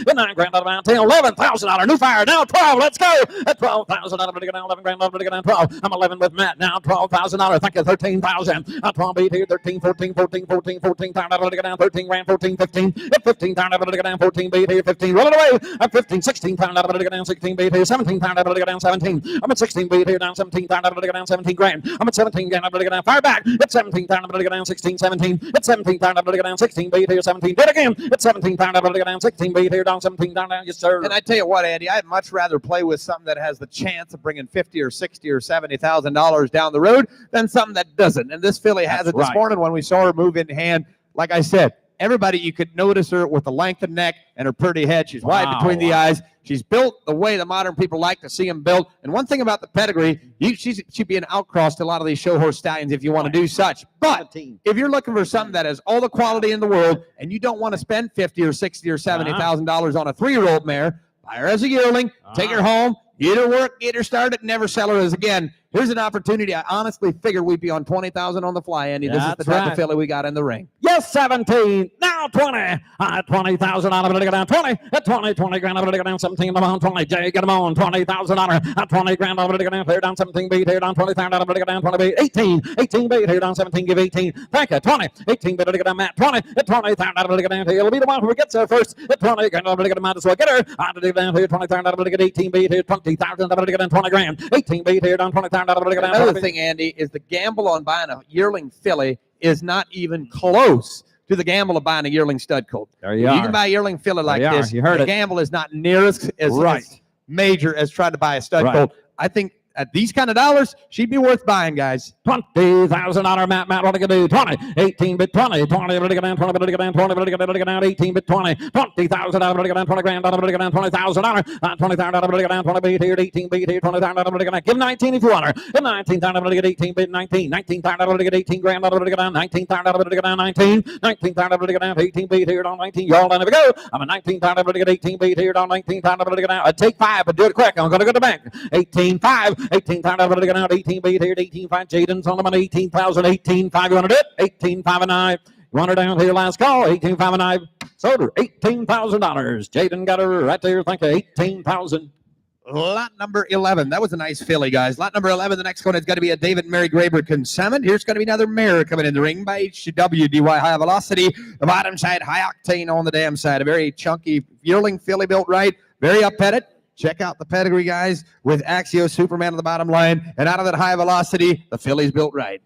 $9,000 down, 10, $11,000, new fire, now 12, let's go, at $12,000 down, $11,000 down, 12, I'm 11 with Matt, now $12,000, thank you, 13,000, 12 beat here, 13, 14, 14, 14, 14,000 down, 13 grand, 14, 15, 15,000 down, 14 beat here, 15, roll it away, I'm 15, 16,000 down, 16 beat here, 17,000 down, 17, I'm at 16 beat here, down 17,000 down, 17 grand, I'm at 17 grand, down, fire back, it's 17,000 down, 16, 17, it's 17,000 down, 16 beat here, 17, do it again, it's 17,000 down, 16 beat here, down 17 down, yes sir. And I tell you what, Andy, I'd much rather play with something that has the chance of bringing $50 or $60 or $70,000 down the road than something that doesn't. And this filly has it this morning when we saw her move in hand. Like I said, everybody, you could notice her with the length of neck and her pretty head. She's wide between the eyes. She's built the way the modern people like to see them built. And one thing about the pedigree, she'd be an outcross to a lot of these show horse stallions if you want to do such. But if you're looking for something that has all the quality in the world and you don't want to spend $50 or $60 or $70,000 on a 3-year-old mare, buy her as a yearling, take her home, get her work, get her started, never sell her as again. Here's an opportunity. I honestly figured we'd be on 20,000 on the fly, Andy. This is the type of filly we got in the ring. Yes, 17. Now 20. 20,000 out of it. Down 20. At 20 grand out of it. Down 17. Down 20. Jay, get them on. 20,000 out of it. 20 grand out of it. Down here. Down 17 beat here. Down 20,000 out of it. Down 20 beat. 18. 18 beat here. Down 17. Give 18. Thank you. 20. 18 beat it. Down Matt. 20. At 20,000 out of it. Down here. It'll be the one who gets there first. At 20 grand out of it. Might as well get her. Out of it. Down here. 20,000 out of it. 18 beat here. 20,000 out of it. Down 20 grand. 18 beat here. Down 20,000 out of it. Another thing, Andy, is the gamble on buying a yearling filly is not even close to the gamble of buying a yearling stud colt. There you can buy a yearling filly like this. You heard the it. gamble is not near as major as trying to buy a stud colt. I think at these kind of dollars, she'd be worth buying, guys. $20,000 Matt, what are you going to do? 20, 18 bit 20, 20, 20, 20, 18 bit 20, 20,000 out of it, 20 grand out of it, 20,000 out of it, 20,000 out of it, 20 beat here, 18 beat here, 20,000 out of it, give 19 if you want her, 19,000 out of it, 18 bit 19, 19,000 out of it, 18 grand out of it, 19,000 out of it, 19, 19,000 out of it, 18 beat here, 19, y'all down, there we go, I'm a 19,000 out of it, 18 beat here, 19,000 out of it, I'd take 5, but do it quick, I'm going to go to the bank, 18,5, 18,000 out of it, 18 beat here, 18,5, Jaden's on the money, 18,000, 18,5, you want to do it? 18,5 and 9. You want her down here, last call, 18,5 and 9. Sold her, $18,000. Jaden got her right there, thank you, 18,000. Lot number 11. That was a nice filly, guys. Lot number 11. The next one is going to be a David Mary Graber consignment. Here's going to be another mare coming in the ring by HW DY High Velocity. The bottom side, high octane on the dam side. A very chunky yearling filly built right. Very up petted. Check out the pedigree, guys, with Axio Superman on the bottom line. And out of that high velocity, the filly's built right.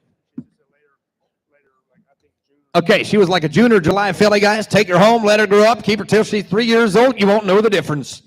Okay, she was like a June or July filly, guys. Take her home, let her grow up, keep her till she's 3 years old. You won't know the difference.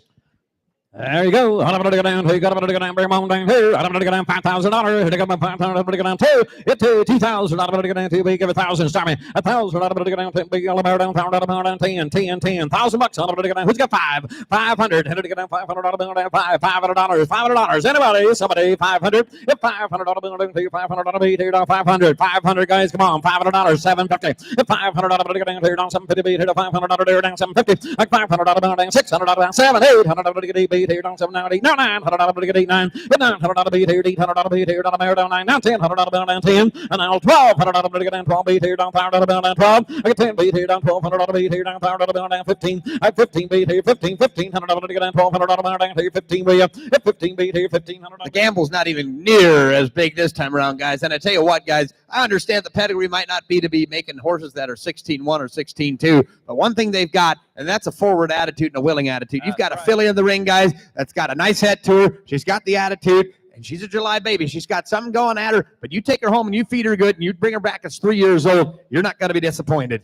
There you go. I'm going to go down here. Got to go down. Bring them on down here. I'm going to go down $5,000. Here they go. $5,000. I'm going to go down two. It to 2,000. I'm going to go down two. Give 1,000. Start me. 1,000. I'm going to go down. Big yellow bear down. Pound down. 10. 1,000 bucks. I'm going to go down. Who's got 5? 500. Here to go down. 500. I'm going to go down. $500. $500. Anybody? Somebody? 500. If 500. I'm going to go down. 500. I'm going to go down. 500. 500 guys. Come on. $500. 750. If 500. I'm going to go down here. Down 750. Here to 500. Down 750. Like 500. I'm going down 600. Down 7. 800. I'm going to get here down 7 9 8 9 900 get 8 9 900 beat here 800 beat here down there down 9 now 1000 down 10 and now 1200 get down 12 beat here down 500 down 12 I get 10 beat here down 1200 beat here down 500 down 15 I 15 beat here 15 1500 get down 1200 down here 15 beat here 15 beat here 1500. The gamble's not even near as big this time around, guys. And I tell you what, guys, I understand the pedigree might not be to be making horses that are 16-1 or 16-2, but one thing they've got, and that's a forward attitude and a willing attitude. You've got a filly in the ring, guys, that's got a nice head to her. She's got the attitude, and she's a July baby. She's got something going at her, but you take her home and you feed her good and you bring her back as 3 years old, you're not going to be disappointed.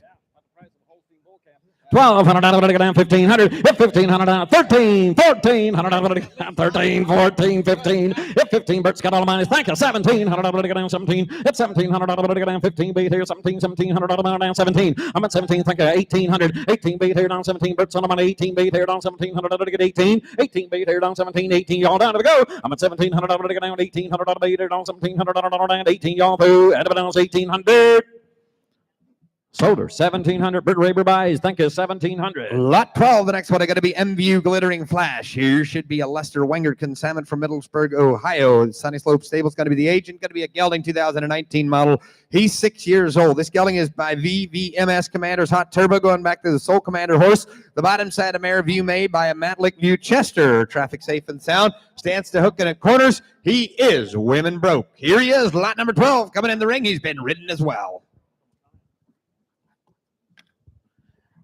1,200 out of it, down 1,500. If 1,500 down, 13, 1,400 out of it, down 13, 14, 15. If 15, Bert's got all the money. Thank you. 1,700 out of it, down 17. At 1,700 out of it, down 15. Beat here, 17, 1,700 out of it, down 17. I'm at 17. Thank you. 1,800. 18 beat here, down 17. Bert's on the money. 18 beat here, down 1,700 out of it, 18. 18 beat here, down 17. 18 y'all down to go. I'm at 1,700 out of it, down 1,800 out of it, down 1,700 out of it, down 18 y'all through. At it down 1,800. Sold her 1,700. Bert Raber buys. Thank you, 1,700. Lot 12, the next one, are going to be MVU Glittering Flash. Here should be a Lester Wenger consignment from Middlesburg, Ohio. Sunny Slope Stable's going to be the agent, going to be a gelding 2019 model. He's 6 years old. This gelding is by VVMS Commander's Hot Turbo, going back to the Soul Commander horse. The bottom side of mare view made by a Matlick View Chester. Traffic safe and sound. Stands to hook in at corners. He is women broke. Here he is, lot number 12, coming in the ring. He's been ridden as well.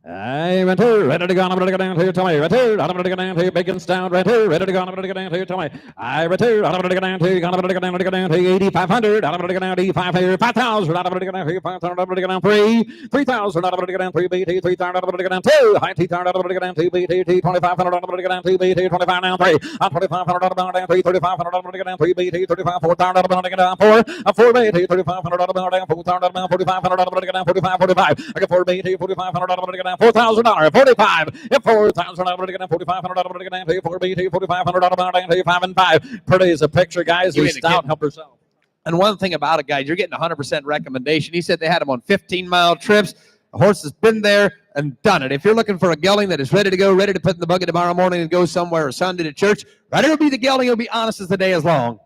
I'm ready to go. I'm ready to go down to your tummy. I'm ready to go down to your bacon stout. Ready to go. I'm ready to go down to your tummy. I'm ready to go down to you. I'm ready to go down to 8,500. I'm ready to go down to 5,000. 5,000. I'm ready to go down to 5,000. I'm ready to go down 3,000. I'm ready to go down 3 BT. 3,000. I'm ready to go down 2. High T. I'm ready to go down 2 BT. 2,500. I'm ready to go down 2 BT. 25 down 3. I'm 2,500. I'm down 3. 3,500. I'm ready to go down 3 BT. 35. 4,000. I'm ready to go down 4. 4 BT. 3,500. I'm down 4,000. I'm 4,500. I'm ready to go down 45. 45. I got 4 BT. 4,500. I'm ready to go down $4,000. 45. If 4,000, I'm ready to get 4,500. I'm ready to get 4 BT. 4,500. I'm ready to get 5 and 5. Pretty as a picture, guys. He's stout. Help herself. And one thing about it, guys, you're getting 100% recommendation. He said they had him on 15-mile trips. The horse has been there and done it. If you're looking for a gelding that is ready to go, ready to put in the buggy tomorrow morning and go somewhere, or Sunday to church, right, it'll be the gelding. It'll be honest as the day is long.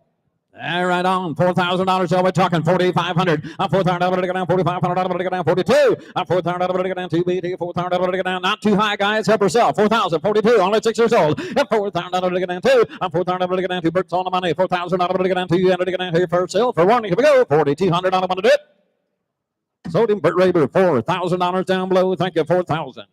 All right, on $4,000. So we're talking 4,500. I'm 4,000. I'm ready to go down 4,500. I'm ready to go down 42. I'm 4,000. I'm ready to go down 2 BT. 4,000. I'm ready to go down. Not too high, guys. Help herself. 4,000. 42. Only 6 years old. At 4,000. I'm ready to go down 2. I'm 4,000. I'm ready to go down 2. Bert's on the money. 4,000. I'm ready to go down 2. I'm ready to go down here for sale for 1. Here we go. 4,200. I don't want to do it. Sold him Bert Raber. $4,000 down below. Thank you. 4,000.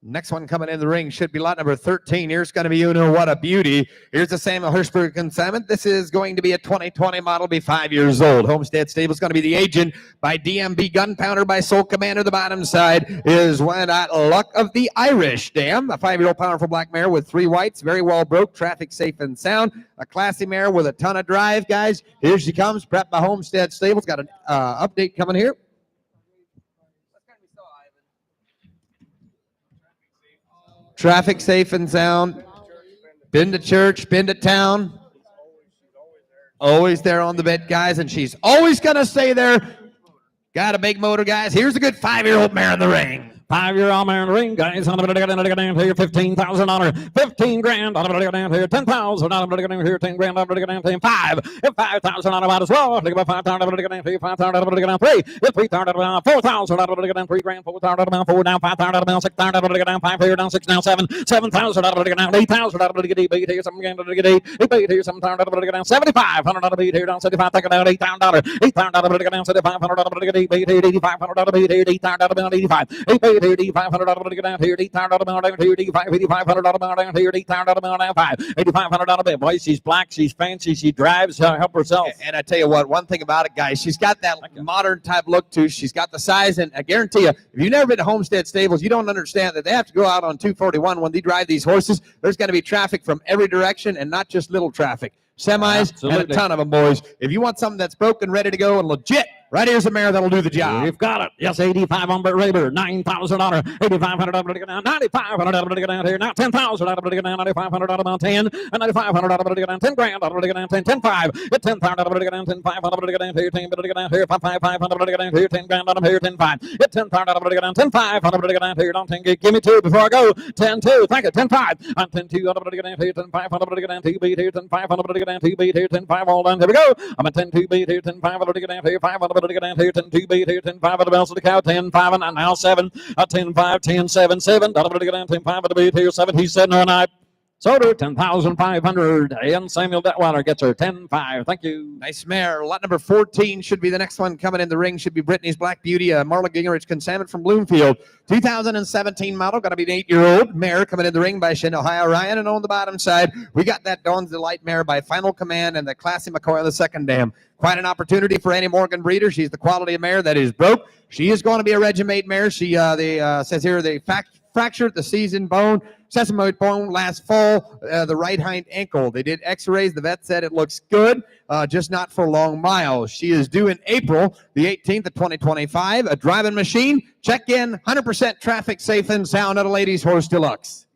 Next one coming in the ring should be lot number 13. Here's going to be You Know What a Beauty. Here's the Samuel Hirschberg consignment. This is going to be a 2020 model, be 5 years old. Homestead Stable's going to be the agent by DMB Gunpowder by Soul Commander. The bottom side is Why Not Luck of the Irish Dam. A 5-year-old powerful black mare with 3 whites, very well broke, traffic safe and sound. A classy mare with a ton of drive, guys. Here she comes, prepped by Homestead Stables. Got an update coming here. Traffic safe and sound. Been to church, been to town. Always there on the bit, guys, and she's always going to stay there. Got a big motor, guys. Here's a good 5-year-old mare in the ring. 5-year-old mare in the ring, guys. I'm going to go down here. $15,000. 15 grand. I'm going to go down here. 10,000. I'm going to go down here. 10 grand. I'm going to go down here. 5. If 5,000 on about as well. Think about 5,000. I'm going to go down here. 5,000. I'm going to go down 3. If 3,000 down 4,000. I'm going to go down 3 grand. 4,000 down 4 down 5,000 down 6,000. I'm going to go down 5 here down 6 down 7. 7,000. I'm going to go down 8,000. I'm going to get 8 here. Some game to get 8. 8 here. Some time I'm going to go down 7,500. I'm going to be here down 75. Take it down $8,000. 8,000. I'm going to go down 7,500. I'm going to get 8 here. 8,500. I'm going to be here. 8,000. I'm going to 85. 8 here. 8,500. I'm going to get down here. 8,000 down here. 8,500 down here. 8,000 down 5. 8,500 down a bit. Boy, she's black. She's fancy. She drives. Help herself. And I tell you what, one thing about it, guys, she's got that modern type look too. She's got the size, and I guarantee you, if you've never been to Homestead Stables, you don't understand that they have to go out on 241 when they drive these horses. There's going to be traffic from every direction, and not just little traffic. Semis, absolutely, and a ton of them, boys. If you want something that's broken, ready to go, and legit, right here's a mare that'll do the job. You've got it. Yes, 85 on Bert Raber. $9,000. 8,500 up to get down. 9,500 up to get down here. Now 10,000 up to get down. 9,500 out of 10. And 9,500 up to get down. 10 grand up to get down. 10, 10, 5. At 10,000 up to get down. 10, 5 up to get down here. 10 to get down here. 5, 5, 500 to get down here. 10 grand up here. 10, 5. At 10,000 up to get down. 10, 5 up to get down here. Don't 10. Give me 2 before I go. 10, 2. Thank you. 10, 5. I'm 10, 2 up to get down here. 10, 5 up to get down. 2 beat here. 10, 5 up to get down. 2 beat here. 10, 5 all done. Here we go. I'm at 10, 2 beat here. 10, 5 up to get down here. 5 up to get down here. 10, 2 beat here. 10, 5 at the bells of the cow. 10, 5 and now 7. 10, 5, 10, 7, 7. Up to get down. 10, 5 at the beat here. 7. He said no, night. Sold her 10,500, and Samuel Detweiler gets her 10,500. Thank you. Nice mare. Lot number 14 should be the next one coming in the ring. Should be Brittany's Black Beauty, Marla Gingrich consignment from Bloomfield. 2017 model. Going to be an 8-year-old mare coming in the ring by Shin Ohio Ryan. And on the bottom side, we got that Dawn's Delight mare by Final Command and the Classy McCoy on the second dam. Quite an opportunity for Annie Morgan breeder. She's the quality of mare that is broke. She is going to be a regimate mare. She says here they fractured the season bone, sesamoid bone last fall, the right hind ankle. They did x-rays. The vet said it looks good, just not for long miles. She is due in April the 18th of 2025. A driving machine. Check in, 100% traffic safe and sound at a Ladies Horse Deluxe.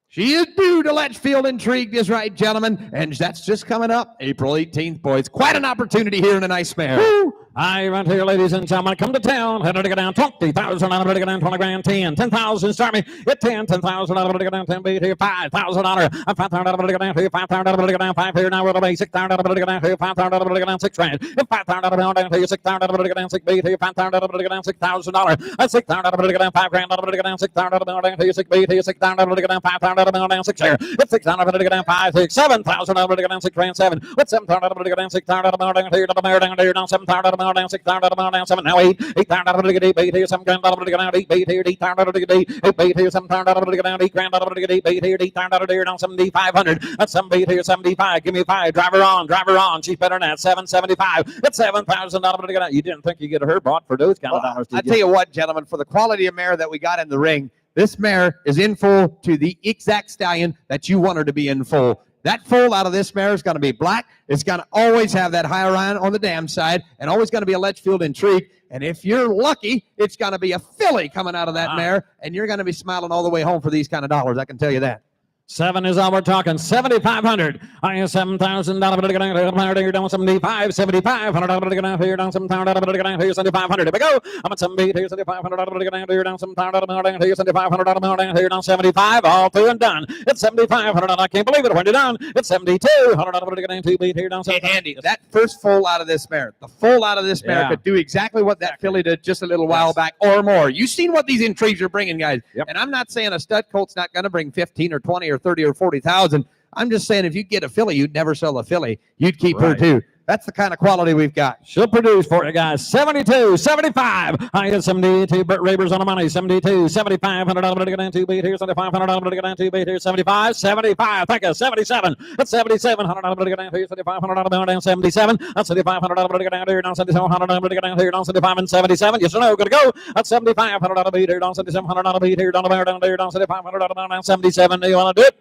She is due to Letchfield Intrigued is right, gentlemen. And that's just coming up April 18th, boys. Quite an opportunity here in a nice mare. Woo! I right here, ladies and gentlemen, come to town. Headed to get down 20,000. I'm going to get down 20 grand, 10. 10,000. Start me at 10. 10,000. I'm going to get down 10 beat here. $5,000. I'm 5,000. I'm going to get down here. 5,000. I'm going to get down 5 here. Now we're away. 6,000. I'm going to get down here. 5,000. I'm going to get down 6 grand. 5,000. I'm going to get down here. 6,000. I'm going to get down 6 beat here. 5,000. I'm going to get down $6,000. 6,000. I'm going to get down 5 grand. I'm going to get down 6,000. I'm going to get down here. 6 beat here. 6,000. I'm going to get down 5,000. I'm going to get down 6 here. 6,000. I'm going to get down 5, 6, 7,000. I'm going to get down 6 grand 7. With 7,000. I'm going to get down 6,000. I'm going to get down 7,000. I'm going to get down 6,000. Down 7 now 8 8,000 I'm going to get 8 8 here 7 grand I'm going to get down 8 8 here 8,000 I'm going to get 8 8 here 7,000 I'm going to get down 8 grand I'm going to get 8 8 here 8,000 I'm going to get down 7,500 that's 7 8 here 75 give me 5 driver on she's better than that 775 that's 7,000 I'm going to get out. You didn't think you get her bought for those kind of dollars, did I tell you what, gentlemen, for the quality of mare that we got in the ring, this mare is in full to the exact stallion that you want her to be in full. That foal out of this mare is going to be black. It's going to always have that high Orion on the dam side and always going to be a Letchfield Intrigue. And if you're lucky, it's going to be a filly coming out of that mare, and you're going to be smiling all the way home for these kind of dollars. I can tell you that. 7 is all we're talking. 7,500. I have $7,000. I'm going to get down here down 75. 7,500. I'm going to get down here down 7,000. I'm going to get down here 7,500. Here we go. I'm at 7 here 7,500. I'm going to get down here down 7,000. I'm going to get down here 7,500. I'm going to get down here down 75. All through and done. It's 7,500. I can't believe it when you're done. It's 7,200. I'm going to get down 2 beat here down 7. Hey, Andy, that first foal out of this mare, the foal out of this mare could do exactly what that filly did just a little while back or more. You've seen what these intrigues are bringing, guys. Yep. And I'm not saying a stud colt's not going to bring 15 or 20 or 30 or 40,000. I'm just saying if you get a filly, you'd never sell a filly. You'd keep her too. That's the kind of quality we've got. She'll produce for you guys. 72, 75. I got 72. Bert Raber's on the money. 72, 7,500. I'm going to get down 2 beat here. 7,500. I'm going to get down 2 beat here. 75, 75. Thank you. 77. That's 7,700. I'm going to get down here. 7,500. I'm going to get down 77. That's 7,500. I'm going to get down here. Down 7,700. I'm going to get down here. Down 75 and 77. Yes or no? Going to go. That's 7,500. I'm going to beat here. Down 7,700. I'm going to beat here. Down there. Down there. Down 7,500. I'm down 77. Do you want to do it?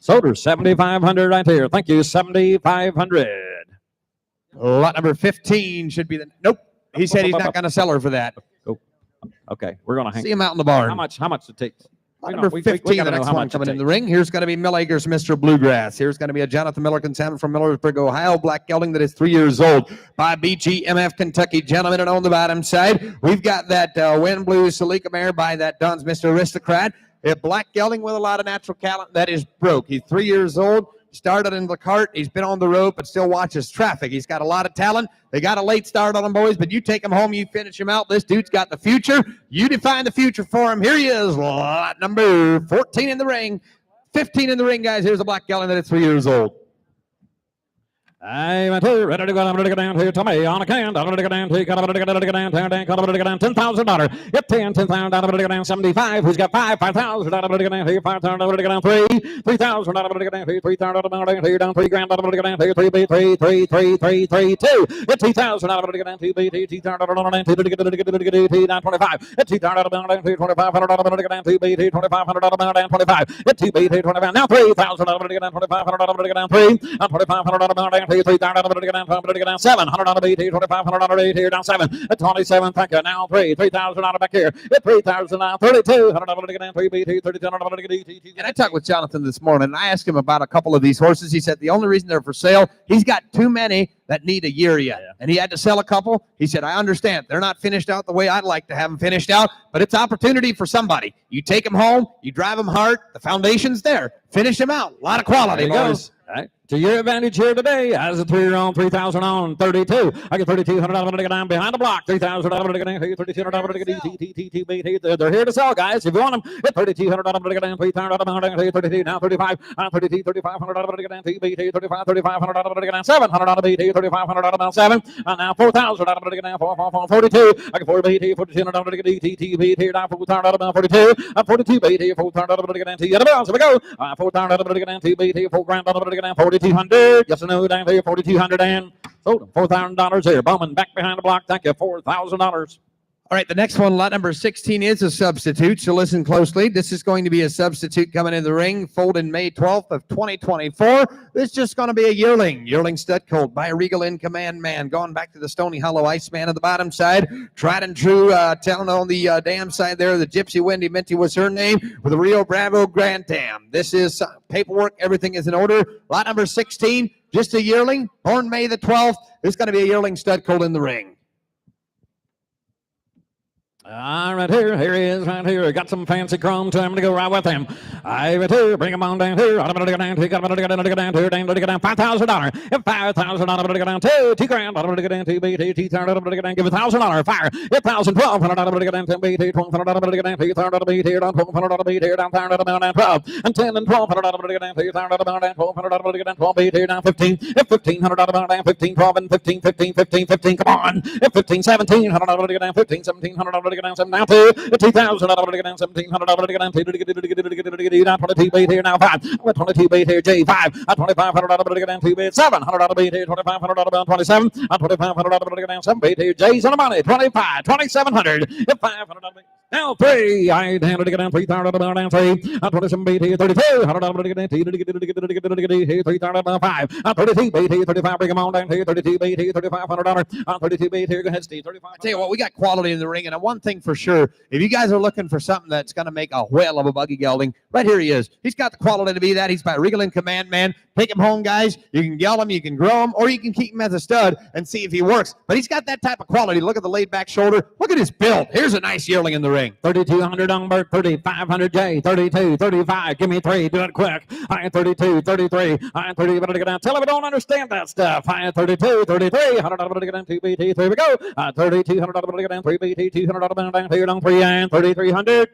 Soder, 7,500 right here. Thank you. 7,500. Lot number 15 should be the. Nope. He said he's not going to sell her for that. Oh, okay. We're going to hang. See him out in the barn. How much it takes? Lot number 15, the next one coming in the ring. Here's going to be Mill Acres, Mr. Bluegrass. Here's going to be a Jonathan Milliken salmon from Millersburg, Ohio, black gelding that is 3 years old by BGMF Kentucky gentleman. And on the bottom side, we've got that Wind Blue Salika mare by that Dunn's Mr. Aristocrat. A black gelding with a lot of natural talent that is broke. He's 3 years old. Started in the cart. He's been on the road, but still watches traffic. He's got a lot of talent. They got a late start on him, boys, but you take him home, you finish him out. This dude's got the future. You define the future for him. Here he is, lot number 14 in the ring. 15 in the ring, guys. Here's a black gelding that is 3 years old. I'm ready to go. I'm ready to go down here. Tell me on a can. I'm ready to go down. Take. I'm ready to go down. I'm ready to go down. $10,000. Get 10. 10,000. I'm ready to go down. 75. Who's got 5? 5,000. I'm ready to go down here. 5,000. I'm ready to go down 3. 3,000. I'm ready to go down here. 3,000. I'm ready to go down 3 grand. I'm ready to go down here. 3 B 3 3 3 3 3 2. Get 2,000. I'm ready to go down 2 B 2,000. I'm ready to get down 25. Get 2,000. I'm ready to go down 2,500. I'm ready to go down 2 B 2,500. I'm ready to go down 25. Get 2 B 25. Now 3,000. I'm ready to go down 2,500. I'm ready to go down 3. 2,500. I'm ready to go down 3,000. I'm ready to go down. I'm ready to go down 700 on the beat here, 2,500 on the beat here, down 7, at 27, thank you, now 3,000 on the back here, at 3,000 now, 3,200 on the down 3 beat here, 3,200 on the beat. And I talked with Jonathan this morning, and I asked him about a couple of these horses. He said the only reason they're for sale, he's got too many that need a year yet, and he had to sell a couple. He said, I understand. They're not finished out the way I'd like to have them finished out, but it's opportunity for somebody. You take them home, you drive them hard, the foundation's there. Finish them out. A lot of quality, boys. Right. To your advantage here today, as a 3-year-old, 3,000 on 32. I get 3,200 I'm going to get down behind the block. 3,000 I'm going to get down. 3,200 I'm going to get down. They're here to sell, guys. If you want them, at 3,200 I'm going to get down. 3,000 I'm going to get 32. Now 35. 32, 3,500 I'm going to get down. 35, 3,500 I'm going to get down. 700 on the BT. 3,500 I'm down 7. And now 4,000 I'm going to get down. 42. I get 4 BT. 4,200 I'm going to get DT BT down. 4,000 I'm down 42. 42 BT. 4,000 I'm going to get down. Here we go. 4,000 I'm going to get down. 2 BT. 4 grand I'm going to get down. 4,200. Yes or no, down there, 4,200 and sold them. $4,000 here. Bowman back behind the block. Thank you. $4,000. All right, the next one, lot number 16, is a substitute, so listen closely. This is going to be a substitute coming in the ring, foaled in May 12th of 2024. This is just going to be a yearling stud colt by a Regal in Command man, going back to the Stony Hollow Iceman on the bottom side, tried and true, telling on the dam side there, the Gypsy Wendy Minty was her name, with a Rio Bravo Grand Dam. This is paperwork, everything is in order. Lot number 16, just a yearling, born May the 12th. It's going to be a yearling stud colt in the ring. Right here he is, right here. Got some fancy chrome to him to go right with him. Right here, bring him on down here. I'm gonna go down here. Got to go down here. Down to go down $5,000. $5,000. I'm gonna go down $2,000. I'm gonna go down $2,000. $2,000. I'm gonna go down give $1,000. Fire. $1,000. $1,200. I'm gonna go down $10,000. $1,200. I'm gonna go down $2,000. Down $1,200. Down $1,000. Down 12 and 10 and $1,200. I'm gonna go down $2,000. Down $1,200. I'm gonna go down $12,000. Down 15. $1,500. I'm gonna down 15. 12 and 15. 15. 15. 15. Come on. 15. 1700. I'm gonna go down 15. 1700. I'm gonna go down 7. Now 2. 2,000. I'm gonna go down 1,700. I'm gonna go down 2. Down 22 bait here now 5. I'm at 22 bait here J 5. 2,500. I'm gonna go down 2 bait 700 bait here 2,500. I'm down 27. 2,500. I'm gonna go down 7 bait here J's on the money 25. 2,700. 500. Now 3. I handed to get down 3,000. I'm down 3. 27 bait here 32. 100. I'm gonna get down 3,000. 5. 32 bait here 35. Bring them on down here 32 bait here $3,500. 32 bait here. Go ahead Steve. 35. I tell you what, we got quality in the ring, and one thing for sure, if you guys are looking for something that's going to make a whale of a buggy gelding, right here he is. He's got the quality to be that. He's by Regal and Command, man. Take him home, guys. You can geld him, you can grow him, or you can keep him as a stud and see if he works. But he's got that type of quality. Look at the laid back shoulder. Look at his build. Here's a nice yearling in the ring. 3,200 on Bert, 3,500 J, 32, 35. Give me 3. Do it quick. I 32, 33. I 30. Better get down. Tell him I don't understand that stuff. I 32, 33. 100. Better get down 2 BT. 3 we go. 3,200. Better get down 3 BT. 200. Down 2 down 3 and 3,300.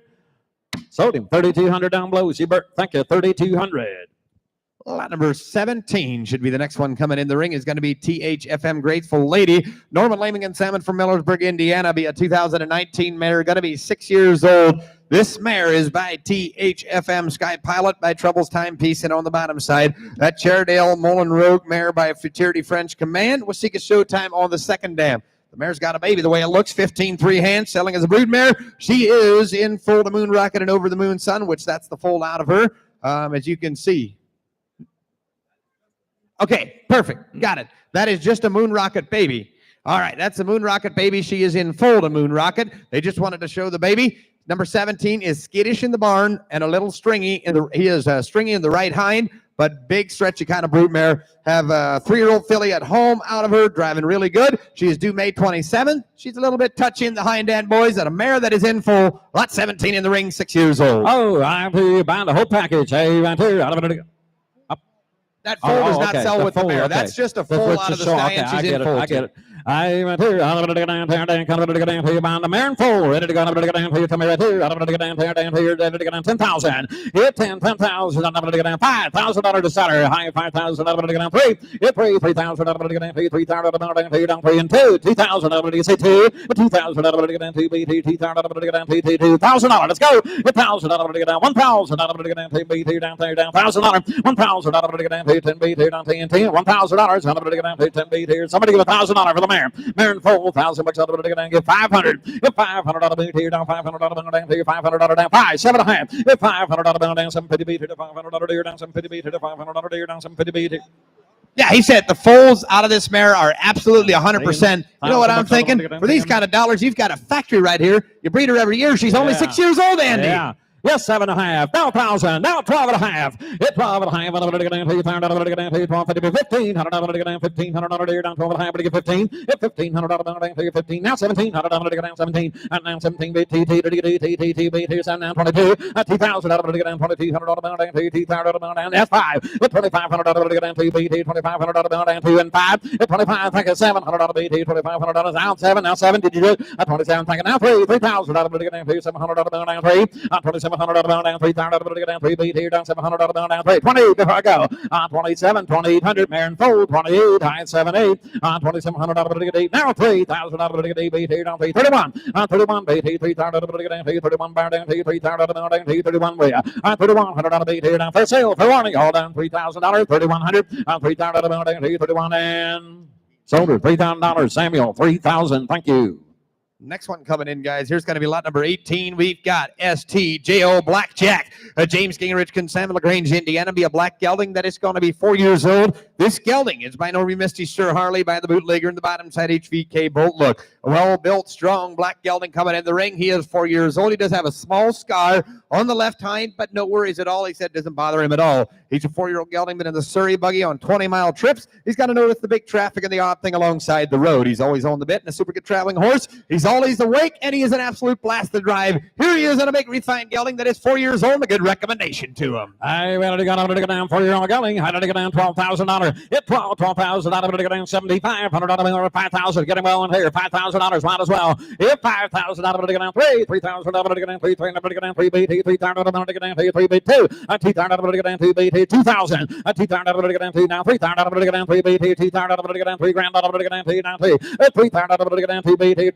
Sold him 3,200 down below. See Bert. Thank you. 3,200. Lot number 17 should be the next one coming in the ring. Is going to be THFM Grateful Lady. Norman Laming and Salmon from Millersburg, Indiana. Be a 2019 mare. Going to be 6 years old. This mare is by THFM Sky Pilot by Troubles Timepiece, and on the bottom side, that Chairdale Mullen Rogue mare by Futurity French Command. We'll seek a showtime on the second dam. The mare's got a baby the way it looks, 15-3 hands, selling as a brood mare. She is in full to moon rocket and over the moon sun, which that's the fold out of her, as you can see. Okay, perfect. Got it. That is just a moon rocket baby. All right, that's a moon rocket baby. She is in full to moon rocket. They just wanted to show the baby. Number 17 is skittish in the barn and a little stringy. He is stringy in the right hind, but big stretchy kind of brood mare. Have a 3-year-old filly at home out of her, driving really good. She is due May 27th. She's a little bit touchy in the hind end, boys. And a mare that is in full. Lot 17 in the ring, 6 years old. Oh, I'm buying the whole package. Hey, right here. That foal does not sell with the mare. Okay. That's just a foal out of the stallion. She's in full. I get it. I went here. I'm going to go down there. I'm going to go down here. Buying the mare and full. Ready to go. I'm going to go down here. Tell me right here. I'm going to go down there. Down here. Ready to go down 10,000. Hit 10,000. I'm going to go down $5,000 to seller. High 5,000. I'm going to go down 3. Hit 3,000. I'm going to go down 3,000. I'm going to go down 3 and 2. 2,000. I'm going to say 2. 2,000. I'm going to go down 2. 2,000. I'm going to go down $2,000. Let's go. 1,000. I'm going to go down 1,000. I'm going to go down 2 BT down there down $1,000. 1,000. I'm going to go down 10 BT down 10. $1,000. I'm going to go down 10 BT. Somebody give $1,000 for the mare. Mare and full. $1,000 bucks out of it again. Give 500. Give $500 bill here down. $500 bill down here. $500 down. 5, 7.5. Give $500 bill down. Some pity beat here. $500 deer down. Some pity beat here. $500 deer down. Some pity beat here. Yeah, he said the foals out of this mare are absolutely 100%. You know what I'm thinking? For these kind of dollars, you've got a factory right here. You breed her every year. She's only 6 years old, Andy. Yeah. Yes, 7.5. Now 1,000. Now 12.5. Hit 12.5. I'm going to get down to you. $500 to get down to you. 12.50. $1,500 to get down. $1,500 to get down. 12.5 to get 15. Hit $1,500 down to you. 15. Now 1,700 to get down. 17. And now 17. BT to get TT BT. Here's now 22. $2,000 to get down. $2,200 down to you. $2,000 down. That's 5. Hit $2,500 to get down to you. BT. $2,500 down to you. And 5. Hit 25. Thank you. $700 BT. $2,500 down. 7. Now 7. Did you do it? 27. Thank you. Now 3. $3,000 to get down to you. $700 down 3. 27. $700 down 3,000 to get down 3 beat here down $700 down 3 20 before I go 27 2,800 mare and fold 28 high 78 $2,700 to get 8 now $3,000 to get 8 beat here down 331 31 beat here $3,000 to get down 31 bar down 3,000 down 31 way $3,100 beat here down for sale for warning all down $3,000 3,100 $3,000 down 31 and sold her $3,000 Samuel 3,000 thank you. Next one coming in, guys. Here's going to be lot number 18. We've got STJO Blackjack. James Gingrich, Consignment, LaGrange, Indiana. Be a black gelding that is going to be 4 years old. This gelding is by no Misty Sir Harley by the bootlegger in the bottom side HVK bolt look. A well-built, strong black gelding coming in the ring. He is 4 years old. He does have a small scar on the left hind, but no worries at all. He said it doesn't bother him at all. He's a 4-year-old gelding, been in the Surrey buggy on 20-mile trips. He's got to notice the big traffic and the odd thing alongside the road. He's always on the bit and a super good traveling horse. He's always awake, and he is an absolute blast to drive. Here he is in a big refined gelding that is 4 years old. A good recommendation to him. I ready to go down 4-year-old gelding. I ready to go down $12,000. It $12,000. I ready to go down $7,500. $5,000. Get him well in here. $5,000. Might as well. If $5,000. I ready to go down $3,000. I ready to go down $3,000. I ready to go down $3,000. $3,000. I ready to go down $3,000. $2,000. I ready to go down $2,000. $2,000. $2,000. I ready to go down $2,000. Now $3,000. I ready to go down $3,000. $2,000. I ready to go down $3,000. I ready to go down $3,000. $3,000. I ready to go down $2,000.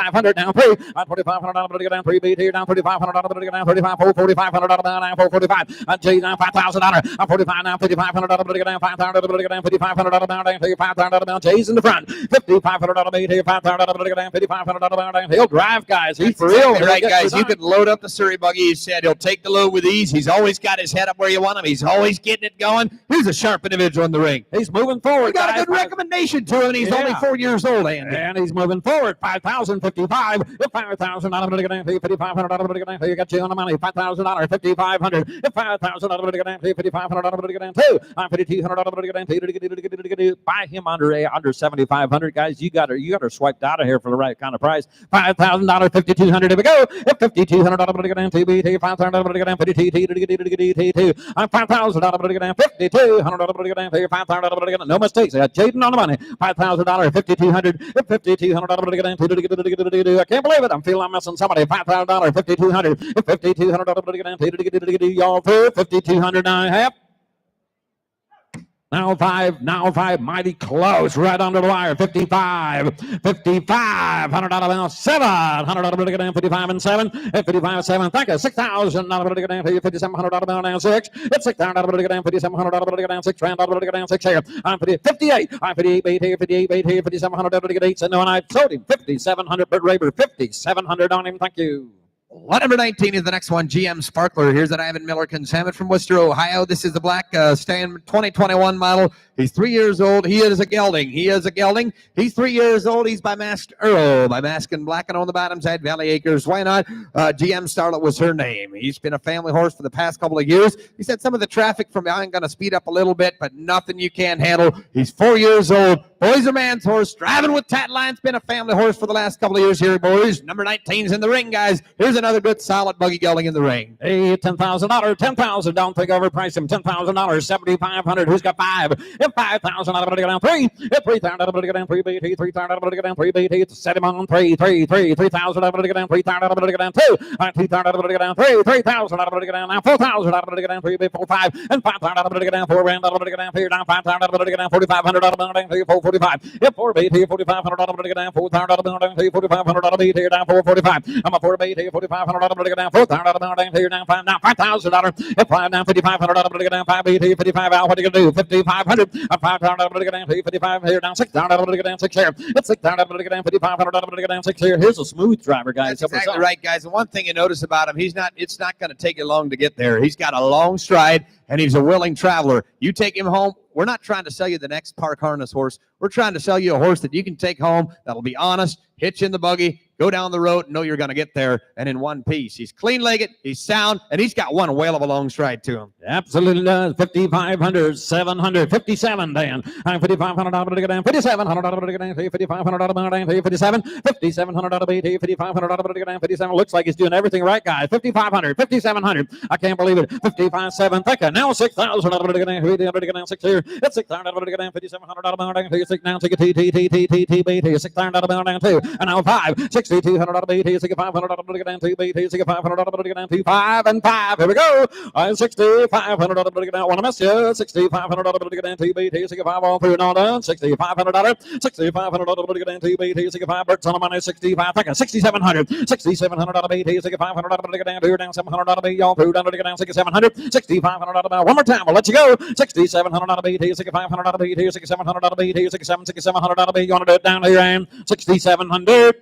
$2,500. Now $2,500. I ready to go down $3,000. Down $3,500. I ready to go down $3,500. $4,500. Down $4,45. Jay down $5,000. I'm $45 now. $5,500. I ready to go down $5,000. I ready to go down $5,500. Down $5,000. Jay's in the front. $5,500. $5,000. I ready to go down $5,500. He'll drive, guys. He's for real. Right, guys. You can load up the Surrey buggy. He said he'll take the load with ease. He's always got his head up where you want him. He's always getting it going. He's a sharp individual in the ring. He's moving forward. We got a good recommendation to him, and he's only 4 years old, Andy. And he's moving forward. 5,000, 55. If 5,000, I'm going to get 5,500. I'm going to get you got you on the money. $5,000, 5,500. If 5,000, I'm going to get 5,500. I'm going to get 2. I'm 5,200. I'm going to get buy him under 7,500, guys. You got her swiped out of here for the right kind of price. $5,000, 5,200. Here we go. If 5,200, I'm going to get 2. 5,000, I'm going to get 52. I'm 5,000. I'm going to get 5,200. I'm going to get 5,000. I'm going to get no mistakes. I got Jaden on the money. $5,000, 5,200. If 5,200, I'm going to get I can't believe it. I'm feeling I'm missing somebody. $5,000, 5,200. If 5,200, I'm going to get y'all through. 5,200 now. Half. Now five, mighty close, right under the wire. 55, $5,500 now, $700 55 and 7, at 55 7. Thank you. $6,000 $5,700 now 6. It's $6,000 $5,700 6 grand 6 here. I'm 58. I'm 58 here, 58 here, 5,700 8. So no, and I sold him 5,700 per Raber, 5,700 on him. Thank you. Lot number 19 is the next one, GM Sparkler. Here's an Ivan Miller Consignment from Worcester, Ohio. This is the black Stan 2021 model. He's 3 years old. He is a gelding. He's 3 years old. He's by Masked Earl, by Mask and Black, and on the bottom side, Valley Acres. Why not? GM Starlet was her name. He's been a family horse for the past couple of years. He said some of the traffic from behind going to speed up a little bit, but nothing you can't handle. He's 4 years old. Boys are man's horse. Driving with Tat Line's been a family horse for the last couple of years here, boys. Number 19's in the ring, guys. Here's another good, solid buggy gelding in the ring. Hey, $10,000, $10,000. Don't think overprice him. $10,000, 7,500. Who's got 5? If 5,000, I'm going to go down 3. If 3,000, I'm going to go down 3 BT. 3,000, I'm going to go down 3 BT. Set him on 3. 3,000, I'm going to go down 3,000, I'm going to go down 2. 2,000, I'm going to go down 3. 3,000, I'm going to go down now 4,000, I'm going to go down 3 B 4 5. And 5,000, I'm going to go down 4 grand. I'm going to go down 4 down 5,000, I'm going to go down 4,500. I'm going to go down 445. If 4 BT, 4,500, I'm going to go down 4,000, I'm going to go down 4,500. I'm BT down 445. I'm a 4 BT, 4,500. I'm going to go down 4,000. I'm going to go down 5 now $5,000. If 5 down 5,500, I'm going to go down 5 BT, 55 out. What are you going to do? 5,500. 5,000, I'm going to go down 55 here, down 6,000, I'm going to go down 6 here. It's 6,000, I'm going to go down 5,500, I'm going to go down 6 here. Here's a smooth driver, guys. That's exactly right, guys. And one thing you notice about him, it's not going to take you long to get there. He's got a long stride, and he's a willing traveler. You take him home. We're not trying to sell you the next park harness horse. We're trying to sell you a horse that you can take home that'll be honest, hitch in the buggy, go down the road, and know you're going to get there, and in one piece. He's clean-legged, he's sound, and he's got one whale of a long stride to him. Absolutely does. 5,500, 700, 57, Dan. I'm 5,500 out of the 5,700 out of the 5,500 out of the 57, 5,700 out of the 5,500 out of the 57. Looks like he's doing everything right, guys. 5,500, 5,700. I can't believe it. 55,700. Thank you. Now 6,000 out of the 6 here. It's 6,000 out of the 5,700 out of the 6 now. 6,000 out of the 2. And now 5. 6,200 out of the 6,500 out of the 2. 6,500 out of the 5 and 5. Here we go. 6,500 out of the now. Want to miss you? 6,500 out of the 2. 65 all through and all done. 6,500 out of 6,500 out of the 2. 65 Bert's on the money. 65. Thank you. 6,700. 6,700 out of 8. 6,500 out of the down 700 out of 8. All through down to the down 6,700. 6,500 out of one more time. We'll let you go. 6,700 out of 8. 6,500 out of 8. 6,700 out of 8. 6,700 out of 8. You want to do it down here and 6,700.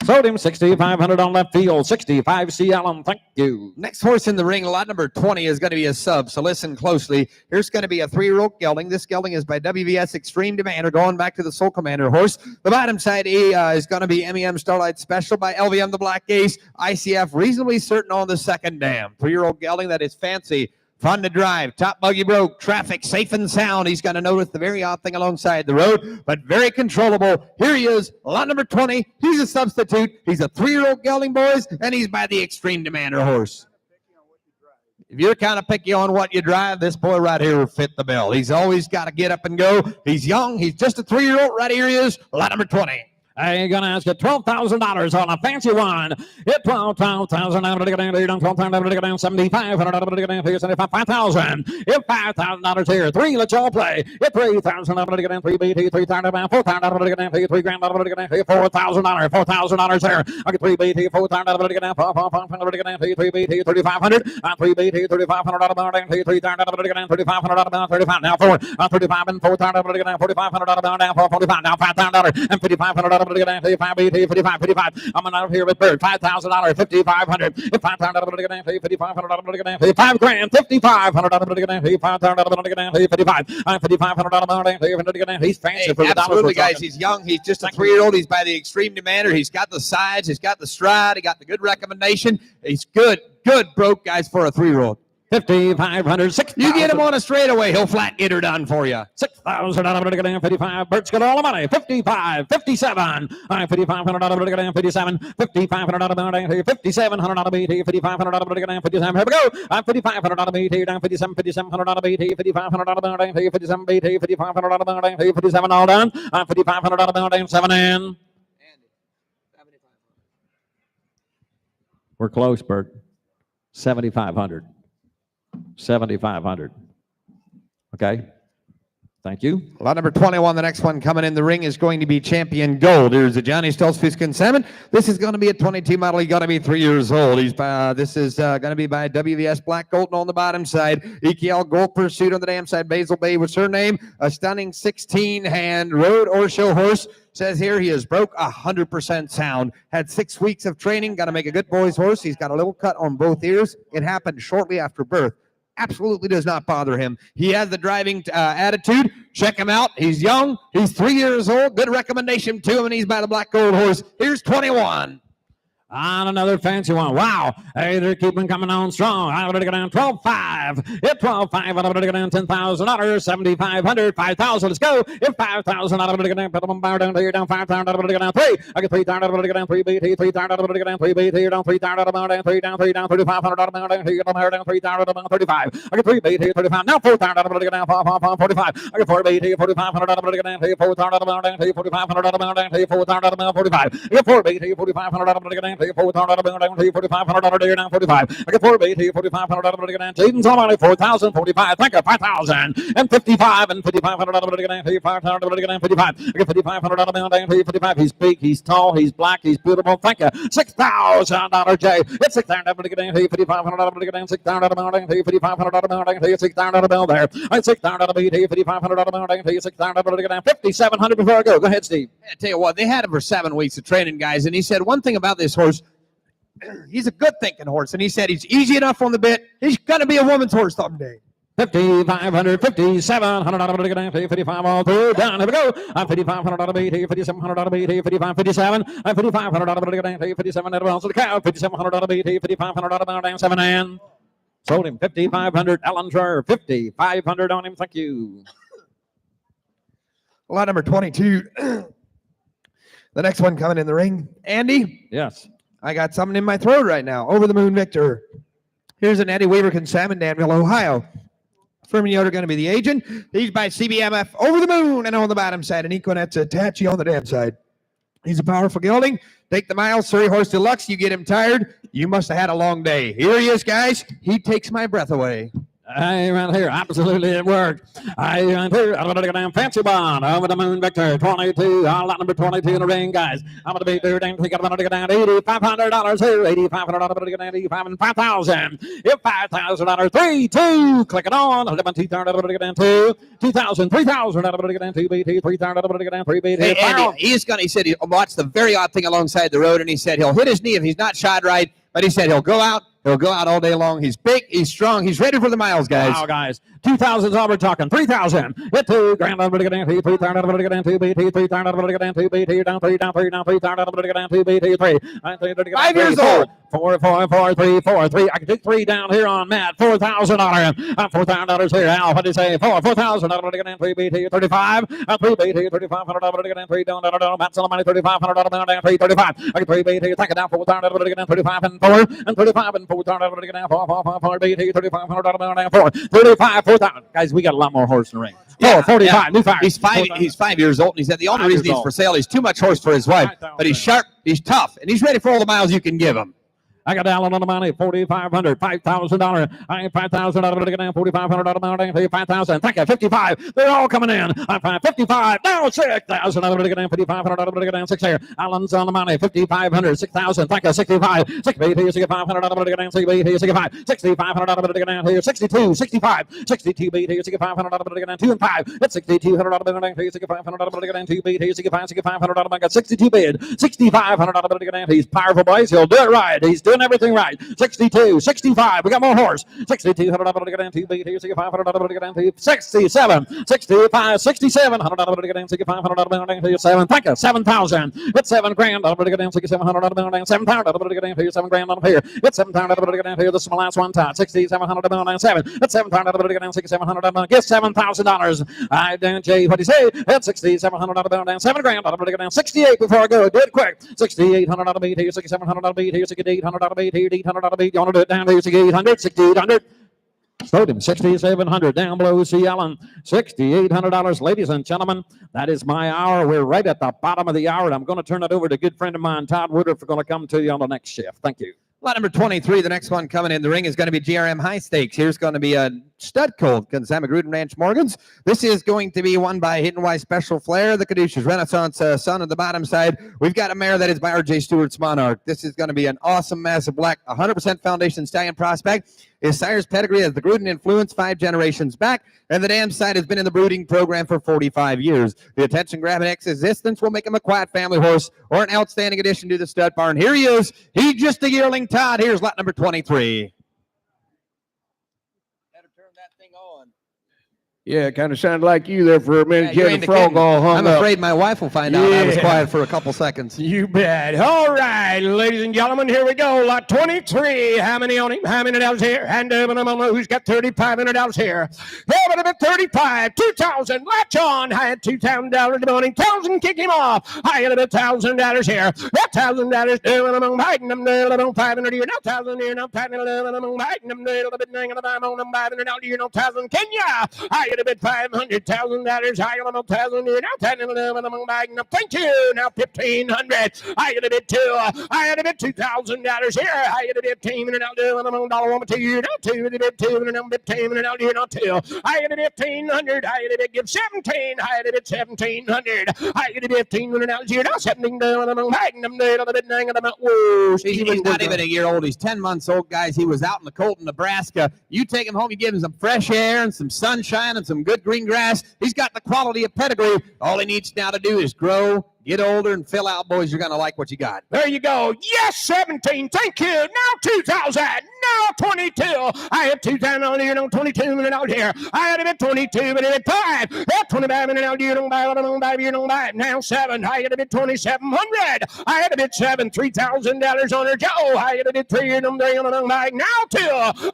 Sold him 6,500 on left field. 65 C. Allen. Thank you. Next horse in the ring, lot number 20, is going to be a sub, so listen closely. Here's going to be a 3-year-old gelding. This gelding is by WVS Extreme Demander, going back to the Soul Commander horse. The bottom side is going to be MEM Starlight Special by LVM the Black Ace. ICF reasonably certain on the second dam. 3-year-old gelding that is fancy. Fun to drive, top buggy broke, traffic safe and sound. He's going to notice the very odd thing alongside the road, but very controllable. Here he is, lot number 20. He's a substitute. He's a 3-year-old gelding, boys, and he's by the Extreme Demander horse. If you're kind of picky on what you drive, this boy right here will fit the bill. He's always got to get up and go. He's young. He's just a 3-year-old. Right here he is, lot number 20. I'm going to ask you $12,000 on a fancy one. Hit 12,000. I'm going to get down 12,000. I'm going to get down 7,500. I'm going to get down 5,000. Hit $5,000 here. 3, let's all play. Hit 3,000. I'm going to get down 3 BT. 3,000. 4,000. I'm going to get down 3 grand. I'm going to get down $4,000. $4,000 there. I get 3 BT. 4,000. I'm going to get down 4,500. I'm going to get down 3 BT. 3,500. 3 BT. 3,500. I'm going to get down 3,000. I'm going to get down 3,500. I'm going to 35. Now 4. 35 and 4,000. I'm going to get down 4,500. I'm going to down 445. Now $5,000 and 5,500. I'm going to get down 55, 55. I'm out here with Bird. $5,000, 5,500. If 5,000, I'm going to get down 5,500. I'm going to get down 5 grand, 5,500. I'm going to get down 5,000. I'm going to get down 55. 5,500. I'm going to get down. He's fancy for the dollars. Absolutely, guys. He's young. He's just a 3-year-old. He's by the Extreme Demander. He's got the sides. He's got the stride. He got the good recommendation. He's good broke, guys, for a 3-year-old. 5,500, 6,000. You get him on a straightaway, he'll flat get her done for you. 6,000. I'm going to get down 55. Bert's got all the money. 55, 57. 5,500. I'm going to get down 57. 5,500. I'm going to get down 5,700. I'm going to get 5,500. I'm going to get down 57. Here we go. 5,500. I'm going to get down 57. 5,700. I'm going to get 5,500. I'm going to get down 57. 5,500. I'm going to get down 57. All done. 5,500. I'm going to get down 7 in. We're close, Bert. 7,500. 7,500. Okay. Thank you. Lot number 21, the next one coming in the ring is going to be Champion Gold. Here's a Johnny Stoltzfus consignment. This is going to be a 22 model. He's going to be 3 years old. This is going to be by WVS Black Golden on the bottom side. EKL Gold Pursuit on the damn side. Basil Bay was her name. A stunning 16-hand road or show horse. Says here he is broke 100% sound. Had 6 weeks of training. Got to make a good boy's horse. He's got a little cut on both ears. It happened shortly after birth. Absolutely does not bother him. He has the driving attitude. Check him out. He's young. He's 3 years old. Good recommendation to him, and he's by the Black Gold horse. Here's 21. On another fancy one. Wow. Hey, they're keeping coming on strong. I'm going to go down 12,500. Hit 12,500. I'm going to go down $10,000. 7,500. 5,000. Let's go. Hit 5,000. I'm going to go down. Put them down here. Down 5,000. I'm going to go down 3. I get 3,000. I'm going to go down 3 BT. 3,000. I'm going to go down 3 BT. Down 3,000. I'm going to go down 3 down 3 down 3,500. I'm going to go down here. Down 3,000. I'm going to 35. I get 3 BT. 35. Now 4,000. I'm going to go down 45. I get 4 BT. 4,500. I'm going to go down 4,000. I'm going to go down 4,500. I'm going to go down 4,000. I'm going to go down 45. I get 4 BT. 4,500. I'm going to go down 4,000 $4,500 there down 45. I get 4 BT, 4,500 I'm going to get down. Jaden's on money, 4,000, 45. Thank you, 5,000 and 55 and 5,500 I'm going to get down. 5,500 I'm going to get down 55. I get 5,500 I'm going to get down 55. He's big, he's tall, he's black, he's beautiful. Thank you, $6,000 Jay. It's 6,000 I'm going to get down. 5,500 I'm going to get down. 6,000 I'm going to get down. 5,500 I'm going to get down. 6,000 bill there. I 6,000 BT, 5,500 I'm going to get down. 6,000 I'm going to get down. 5,700 before I go. Go ahead, Steve. I tell you what, they had him for 7 weeks of training, guys, and he said one thing about this horse. He's a good thinking horse, and he said he's easy enough on the bit. He's going to be a woman's horse someday. 5,500, 5,700 out of it again, 55 all through, down, here we go. 5,500 out of 80, 5,700 out of 80, 55, 57, 5,500 out of it again, 57 out of the cow, 5,700 out of 80, 5,500 out of down 7 and sold him 5,500. Alan Schreier, 5,500 on him. Thank you. Lot number 22. The next one coming in the ring, Andy. Yes. I got something in my throat right now. Over the Moon Victor. Here's an Eddie Weaver consignment, Danville, Ohio. Furman Yoder going to be the agent. He's by CBMF Over the Moon and on the bottom side. And Equinet's Attache on the damn side. He's a powerful gelding. Take the mile, Surrey Horse Deluxe. You get him tired, you must have had a long day. Here he is, guys. He takes my breath away. I right here. Absolutely, it worked. I right here. I'm going to go down Fancy Bond over the Moon Victor 22. Lot number 22 in the ring, guys. I'm going to be there. I'm going to go down $8,500 here. $8,500 down 85 and 5,000. If $5,000, 3, 2. Click it on. 11,200 down 2. 2,000, 3,000 down 2 BT. 3,000 down 3 BT. Hey, Andy, he said he watched the very odd thing alongside the road, and he said he'll hit his knee if he's not shot right. But he said he'll go out all day long. He's big, he's strong, he's ready for the miles, guys. Wow, guys. 2,000 is all we're talking. 3,000. Hit 2. Grand over to down 3. 3,000 over to down 2 BT. 3,000 over to down 2 BT. Down 3, down 3, down 3,000 over to down 2 BT. 3. 5 years old. 4, 4, 4, 3, 4, 3. I can take 3 down here on Matt. $4,000. $4,000 here. Al, what did he say? 4,000 over to down 3 BT. 35. 3 BT. 3,500 over to down 3. Down. Matt's on the money. 3,500 down 3. 35. I can 3 BT. Take it down 4,000 over to down 35 and 4. And 35 and 4,000 over to down 4 BT. 3,500 down 4. 35. 4,000. Guys, we got a lot more horse in the ring. 45, new fire. He's 5 years old, and he said the only reason he's for sale, he's too much horse for his wife, but he's sharp, he's tough, and he's ready for all the miles you can give him. I got Allen on the money, $4,500, $5,000. I ain't $5,000 out of it again, $4,500 out of it, $5,000. Thank you, 55. They're all coming in. I'm 55. Now 6,000 out of it again, 5,500 out of it again, 6 here. Allen's on the money, 5,500, 6,000. Thank you, 65. 6,500 out of it again, 65. 6,500 out of it again, 62, 65. 62 BT, 6,500 out of it again, 2 and 5. It's 6,200 out of it again, 6,500 out of it again, 2 BT, 6,500 out of it again, 62 bid, 6,500 out of it again. He's powerful, boys. He'll do it right. He's doing everything right. 62, 65. We got more horse. 6,200 out of it again, 2 BT, 6,500 out of it again, 67, 65, 67, 100 out of it again, 6,500 out of it again, 7. Thank you, 7,000. It's 7 grand out of it again, 6,700 out of it again, 7,000 out of it again, 7 grand out of here. It's 7,000 out of it again, this is my last one time. 6,700 out of it again, 7. It's 7,000 out of it again, 6,700 out of it. Get $7,000. I don't Jay, what do you say? It's 6,700 out of it again, 7 grand out of it again, 68 before I go. Do it quick. 6,800 out of BT, 6,700 out of BT, 6,800 out of BT, 800 out of BT. You want to do it down to 6,800, 6,800. Sold him 6,700 down below. C. Allen, $6,800. Ladies and gentlemen, that is my hour. We're right at the bottom of the hour, and I'm going to turn it over to a good friend of mine, Todd Woodruff, for going to come to you on the next shift. Thank you. Lot number 23, the next one coming in the ring is going to be GRM High Stakes. Here's going to be a stud colt, Consignment Gruden Ranch Morgans. This is going to be won by Hidden Wise Special Flair, the Caduceus Renaissance Sun on the bottom side. We've got a mare that is by R.J. Stewart's Monarch. This is going to be an awesome, massive black, 100% foundation stallion prospect. His sire's pedigree has the Gruden influence 5 generations back, and the dam side has been in the brooding program for 45 years. The attention-grabbing existence will make him a quiet family horse or an outstanding addition to the stud barn. Here he is. He's just a yearling, Todd. Here's lot number 23. Better turn that thing on. Yeah, it kind of sounded like you there for a minute. Yeah, You had the frog all hung I'm up. afraid my wife will find out I was Yeah. quiet for a couple seconds. You bet. All right, ladies and gentlemen, here we go. Lot 23. How many on him? How many dollars here? Hand over to Mama, who's got $3,500 here. How about a 35? 2,000. Latch on. I had $2,000 to morning. 1,000. Kick him off. I had $1,000 here. That $1,000 doing among biting them. Among 500 here. Now 1,000 here. Now 500 among biting them. A bit nang on them 500 out here. No 1,000. Kenya. I had a bit $500,000. I got 1,000 here. Now 10 among biting them. Thank you. Now 1,500. I had a bit two. I had a bit $2,000 here. I had a bit 15 and I'll do among $1 now 2. A bit 2 and I'm 15 and I'll do not 2. I had a bit 1,500. I had a bit give 17. I had a bit 1,700. I had a bit 15 now 0 now 17 down among biting them. A bit nang on them. Whoa. He's not even a year old. He's 10 months old, guys. He was out in the cold in Nebraska. You take him home, you give him some fresh air and some sunshine and some good green grass. He's got the quality of pedigree. All he needs now to do is grow, get older, and fill out. Boys, you're going to like what you got. There you go. Yes, 17. Thank you. Now 2,000. Now 22. I had 2,000 on here. No 22 minutes out here. I had a bit 22, but it had 5. At 25 minutes out here. Don't buy it. Don't buy it. Don't buy it. Now 7. I had a bit 2,700. I had a bit 7. $3,000 on her. Joe. I had a bit 3. Don't buy it. Now 2.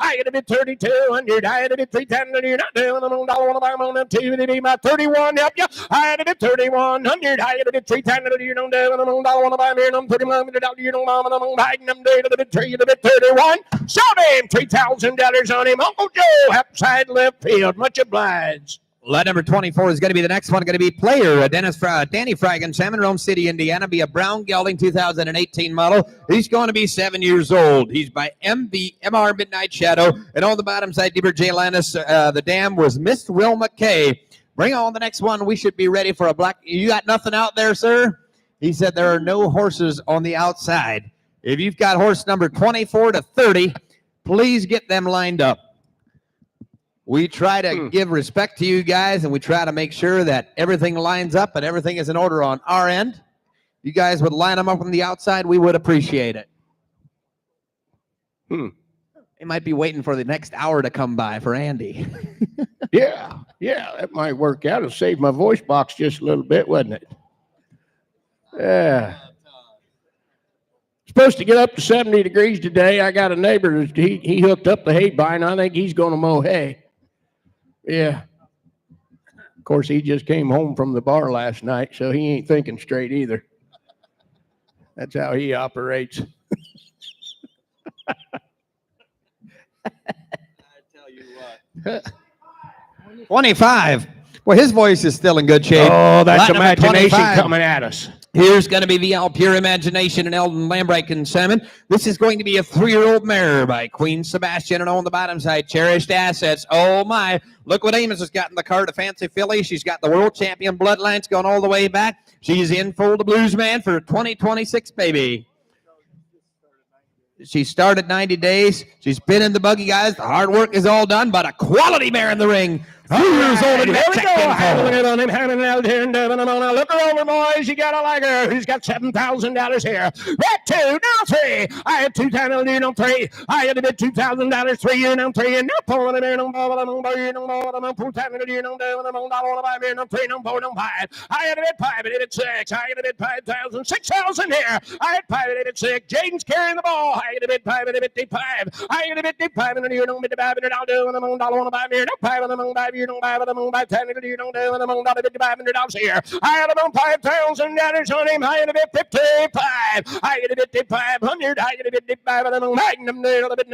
I had a bit 3,200. I had a bit 3,000. You're not doing $1 want to buy them on them 2. It'd be my 31. Help you. I had a bit 3,100. I had a bit 3,000. You don't do $1 want to buy me. I'm 31. You don't buy them. Buying them. A bit 3. A bit 31. Sold him $3,000 on him. Uncle Joe, outside left field. Much obliged. Lot number 24 is going to be the next one. Going to be player Danny Fragan, Salmon Rome City, Indiana. Be a brown gelding 2018 model. He's going to be 7 years old. He's by MR Midnight Shadow. And on the bottom side, Deeper J. Landis. The dam was Miss Wilma Kay. Bring on the next one. We should be ready for a black. You got nothing out there, sir? He said there are no horses on the outside. If you've got horse number 24 to 30, please get them lined up. We try to give respect to you guys, and we try to make sure that everything lines up and everything is in order on our end. You guys would line them up on the outside, we would appreciate it. They might be waiting for the next hour to come by for Andy. Yeah, that might work out. It'll save my voice box just a little bit, wouldn't it? Yeah. Supposed to get up to 70 degrees today. I got a neighbor, he hooked up the hay barn. I think he's going to mow hay. Yeah. Of course, he just came home from the bar last night, so he ain't thinking straight either. That's how he operates. I tell you what. 25. Well, his voice is still in good shape. Oh, that's Lot number imagination 25. coming at us. Here's going to be the All Pure Imagination and Eldon Lambright and Salmon. This is going to be a 3-year-old mare by Queen Sebastian, and on the bottom side, Cherished Assets. Oh my, look what Amos has got in the cart, a fancy filly. She's got the world champion bloodlines going all the way back. She's in full the Blues Man for 2026, baby. She started 90 days. She's been in the buggy, guys. The hard work is all done, but a quality mare in the ring. 3 years old and Here we check go. Handling info. it on him, handling it out here, and look her over, boys. You gotta like her. Who's got $7,000 here? That 2, now 3. I had 2 down on 3. I had to bid $2,000, 3 year, now 3 year, now pulling it in on full time in the year, no $3, 3, no 4, no 5. I had to bid 5, and it 6. I had to bid 5,000, 6,000 here. I had 5, and it 6. Jaden's carrying the ball. I had to bid 5, and it 5. I had to bid 5, and the year, no bid 5, and I'll do, and I'm on $5 here, no 5, and I'm on 5 year. You don't buy them on by 10, you don't do them on $500 here. I had about $5,000 on him. I had a bit 55. I had a bit 500. I had a bit 5 of them on Magnum. A bit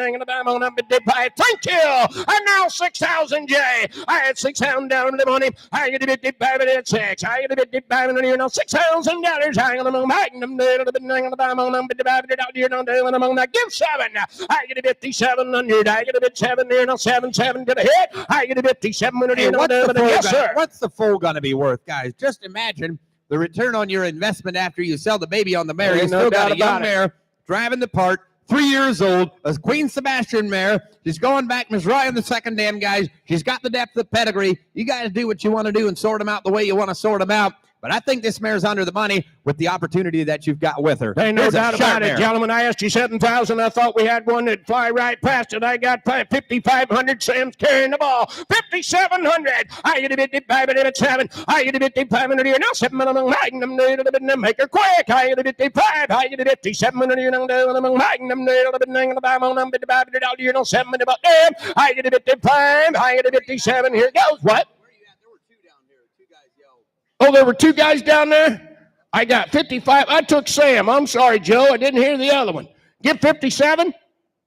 on a bit 5. Thank you. And now 6,000, Jay. I had 6,000 down on him. I had a bit 5 and it's 6. I had a bit 5 and you know $6,000. I had them on Magnum. A bit on a bit 500. You don't do them on that. Give 7. I get a bit 700. I get a bit 7 there. No 7 to the hit. I get a bit 7. Hey, what's the foal going to be worth, guys? Just imagine the return on your investment after you sell the baby on the mare. You still got a young mare driving the part, 3 years old, a Queen Sebastian mare. She's going back, Miss Ryan, the second dam, guys. She's got the depth of pedigree. You guys do what you want to do and sort them out the way you want to sort them out. But I think this mare's under the money with the opportunity that you've got with her. Ain't no doubt about it, gentlemen. I asked you 7,000. I thought we had one that'd fly right past it. I got 5,500. Sam's carrying the ball. 5,700. I get a bit 5 and 7. I get a bit 500 here. Now 7 Magnum. Make her quick. I get a bit 5. I get a bit 700 here. Now Magnum. You know 7 about them. I get a bit 5. I get a bit 7. Here goes. What? Oh, there were 2 guys down there? I got 55. I took Sam. I'm sorry, Joe. I didn't hear the other one. Give 57?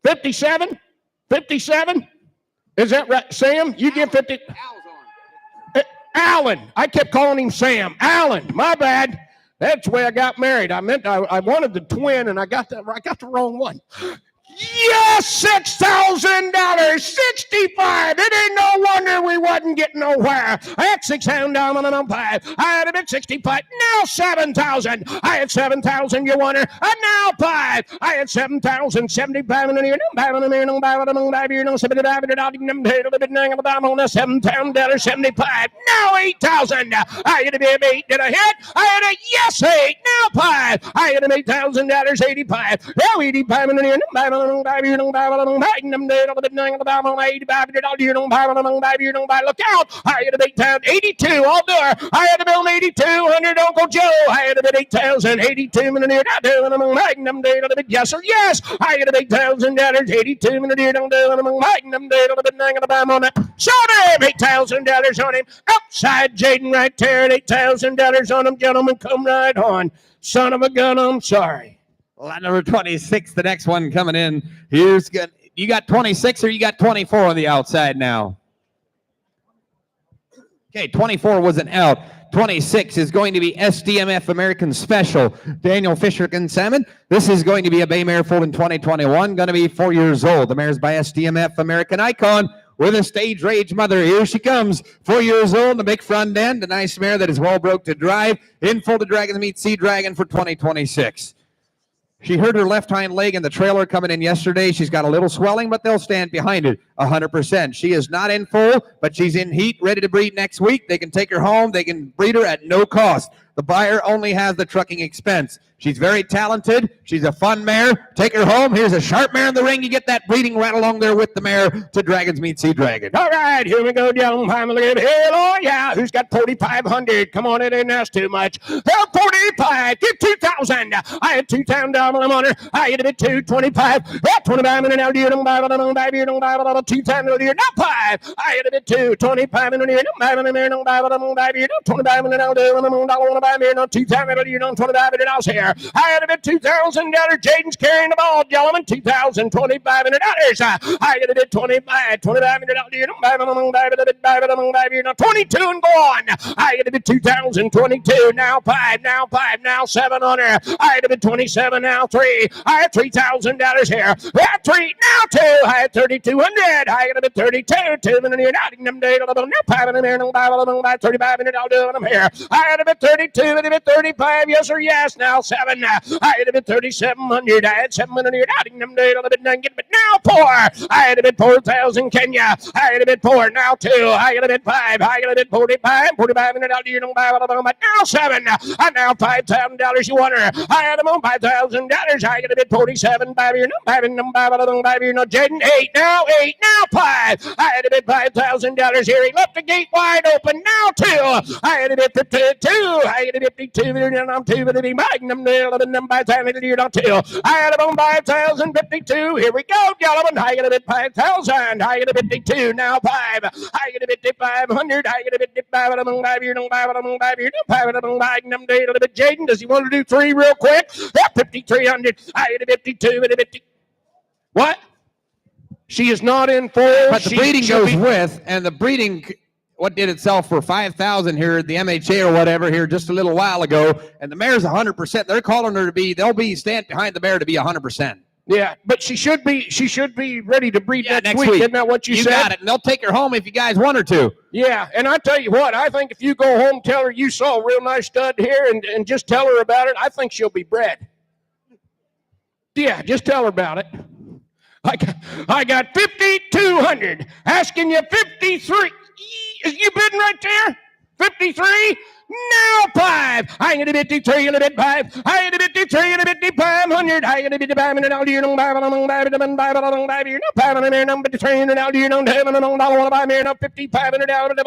57? 57? Is that right? Sam, you give 50. Alan. I kept calling him Sam. Alan. My bad. That's the way I got married. I wanted the twin, and I got the wrong one. Yes, $6,000, 65. It ain't no wonder we wasn't getting nowhere. I had 6,000 down on an 5. I had a bit 65. Now 7,000. I had 7,000. You want her? And now 5. I had 7,000, 75 in the year. $7,000, 75. Now 8,000. I had a bit 8. Did I hit? I had a yes 8. Now 5. I had a $8,000, 85. Now 85 in the year. Look out! I had a big town 82. I'll do her. I had a bill 8,200. Uncle Joe. I had a bit 8,000. 82 minutes. I do Magnum. Yes or yes. I had a big $1,000. 82 minutes. Magnum. So damn $8,000 on him. Outside Jaden right there at $8,000 on him. Gentlemen, come right on. Son of a gun. I'm sorry. Lot number 26, the next one coming in. Here's good. You got 26 or you got 24 on the outside now? Okay, 24 was an out. 26 is going to be SDMF American Special. Daniel Fisher consignment. This is going to be a bay mare foaled in 2021. Going to be 4 years old. The mare's by SDMF American Icon with a stage rage mother. Here she comes. 4 years old. A big front end. A nice mare that is well broke to drive. In full to Dragons Meet Sea Dragon for 2026. She hurt her left hind leg in the trailer coming in yesterday. She's got a little swelling, but they'll stand behind it 100%. She is not in full, but she's in heat, ready to breed next week. They can take her home. They can breed her at no cost. The buyer only has the trucking expense. She's very talented. She's a fun mare. Take her home. Here's a sharp mare in the ring. You get that breeding right along there with the mare to Dragons Meet Sea Dragon. All right, here we go, young family. Hello, yeah. Who's got 4,500? Come on, it ain't asked too much. 45, give 2,000. I had $2,000 on her. I had a bit 225. 25 minutes now, dear. Don't buy it, don't buy it, don't buy it. 2,000, dear. Not 5. I had a bit 225 minutes, dear. Don't buy it, don't buy it, don't buy it. 25 minutes now, dear. Don't buy it, no 2,000, dear. Don't 25 minutes here. I had a bit $2,000. Jaden's carrying the ball, gentlemen. 2,025 minutes. I had a bit 25 minutes. Dear. Don't buy it, no 22 and go on. I had a bit 2,022. Now 5, now 5, now 7 on her. I had a bit 27, now 3. I had $3,000 here. I had 3, now 2. I had 3,200. I had a bit 32. 2 minutes here. Now 5 minutes here. No 35 minutes. I'll do it. I'm here. I had a bit 32, and a bit 35. Yes or yes. Now 7. I had a bit 3,700. I had 7 minutes here. But now 4. I had a bit 4,000. Kenya. I had a bit 4. Now 2. I had a bit 5. I had a bit 45. 45 minutes. I'll do it. But now 7. And now $5,000. You want her. I had them on $5,000. I had a bit 47. Jaden 8. Now 8. Now 5. I had a bit $5,000 here. He left the gate wide open. Now 2. I had a bit 52. I had a bit 52. And I'm 2. I had them on 5,052. Here we go, gentlemen. I had a bit 5,000. I had a bit 52. Now 5. I had a bit 500. I had a bit 5. Jaden, does he want to do 3 real quick? 5,300. I had a 52 and a 50. What? She is not in full. But the breeding goes with, and the breeding, what did it sell for 5,000 here at the MHA or whatever here just a little while ago, and the mare's 100%. They're calling her to be, they'll be stand behind the mare to be 100%. Yeah, but she should be ready to breed next week. Isn't that what you said? You got it, and they'll take her home if you guys want her to. Yeah, and I tell you what, I think if you go home, tell her you saw a real nice stud here, and just tell her about it, I think she'll be bred. Yeah, just tell her about it. I got 5,200. Asking you 53. Is you bidding right there? 53? Now 5. I ain't a bit 53 and a bit 5. I ain't a bit 53 and a bit 500. I ain't a bit 5 and all you don't buy it on buy it on buy it on buy it. You know 500 and number 3 and all you don't have and don't want to buy me no 55 and out of the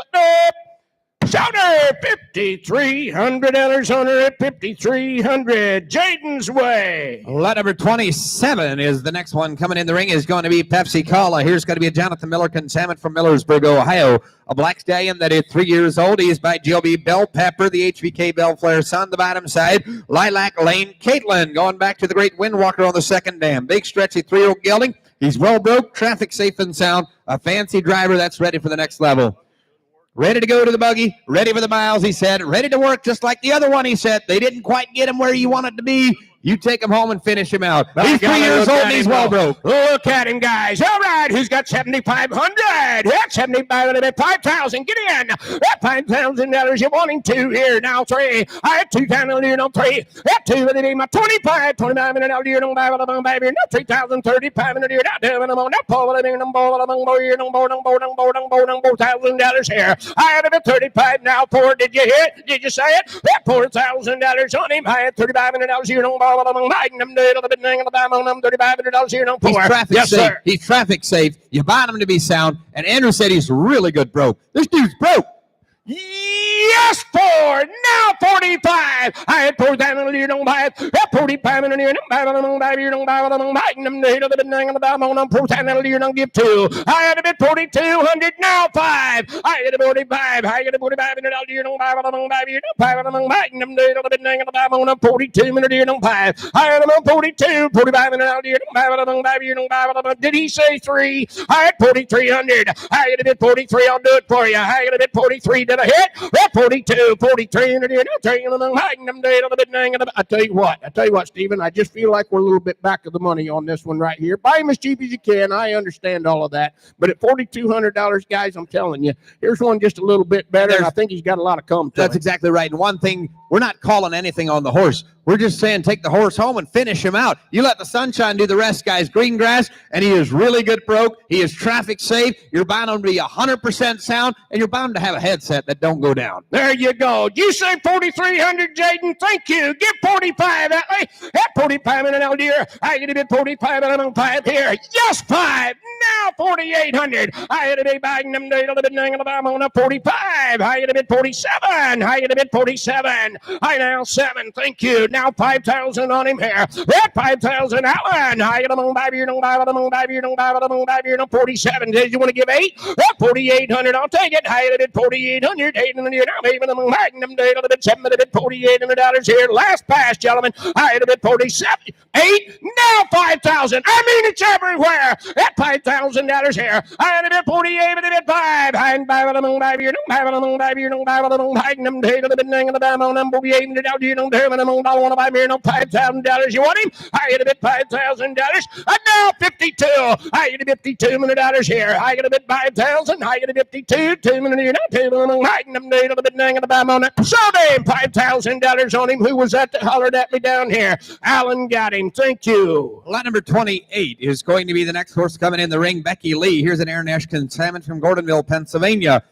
Shout her $5,300 on her at 5,300. Jaden's way. Lot number 27 is the next one coming in the ring is going to be Pepsi Cola. Here's going to be a Jonathan Miller consignment from Millersburg, Ohio. A black stallion that is 3 years old. He is by Joby Bell Pepper, the HVK Bell Flare son. The bottom side, Lilac Lane Caitlin, going back to the great Windwalker on the second dam. Big stretchy 3-year-old gelding. He's well broke, traffic safe and sound. A fancy driver that's ready for the next level. Ready to go to the buggy, ready for the miles, he said. Ready to work just like the other one, he said. They didn't quite get him where you wanted to be. You take him home and finish him out. He's 3 years old and he's well broke. Look at him, guys. All right, who's got 7,500? That's 7,500. 5,000. Get in. That $5,000 you wanting 2 here. Now 3. I had 2,000. You know 3. That 2 with it. My 25. 25 minutes. You don't buy it. Baby. No 3,000. 35 minutes. You're not doing them on that pole. $4,000 here. I had it at 35. Now 4. Did you hear it? Did you say it? That $4,000 on him. I had 35 minutes. You don't buy it. He's traffic safe. He's traffic safe. You buy him to be sound. And Andrew said he's really good broke. This dude's broke. Yeah. Yes, 4. Now 45. I had 4 down on the year, don't buy it. 45 in the year, don't buy it. Don't buy it. Don't buy it. Don't buy it. Them day to the bang on the bottom on 4 down on the year, don't give 2. I had a bit 4,200. Now 5. I had a 45. I had a 45 in the year, don't buy it. Don't buy it. Don't buy it. Don't buy it. Them day to the bang on the bottom on 42 in the year, don't buy it. I had a 42. 45 in the year, don't buy it. Don't buy it. Don't buy it. Did he say 3? I had 4,300. I had a bit 43. I'll do it for you. I had a bit 43. Did I hit? 42, 43. I tell you what, Stephen, I just feel like we're a little bit back of the money on this one right here. Buy him as cheap as you can. I understand all of that. But at $4,200, guys, I'm telling you, here's one just a little bit better. And I think he's got a lot of come to That's him. exactly right. And one thing, we're not calling anything on the horse. We're just saying take the horse home and finish him out. You let the sunshine do the rest, guys. Green grass, and he is really good broke. He is traffic safe. You're bound to be 100% sound, and you're bound to have a headset that don't go down. There you go. You say 4,300, Jaden. Thank you. Give 45 that way. At 45 in an old dear. I get a bit 45 and I'm 5 here. Yes, 5. Now 4,800. I had a bit buying them day to the bit on a 45. I had a bit 47. I had a bit 47. I now 7. Thank you. Now 5,000 on him here. At 5,000 Alan. I get a moon by you. Don't buy it. Don't buy it. Don't buy it. Don't buy it. 47. Did you want to give 8? At 4,800. I'll take it. I had a bit 4,800. 800. I'm even a buying them day to the bit 7. A bit $4,800 here. Last pass, gentlemen. I had a bit 47. 8. Now 5,000. I mean, it's everywhere. At $5,000 here. I had a bit 48 and a bit 5. I didn't buy it. Don't buy it. Don't buy it. Don't buy it. Don't buy it. Don't buy them day to the bit on the bottom on number 800. You don't have them. I want to buy me no $5,000. You want him? I had a bit $5,000. And now 52. I had a bit $52 here. I got a bit 5,000. I got a bit 52. 2 minutes. Them day to the bit on the bottom on it. So damn $5,000 on him. Who was that that hollered at me down here? Alan got him. Thank you. Lot number 28 is going to be the next horse coming in the ring. Becky Lee. Here's an Aaron Nash consignment from Gordonville, Pennsylvania.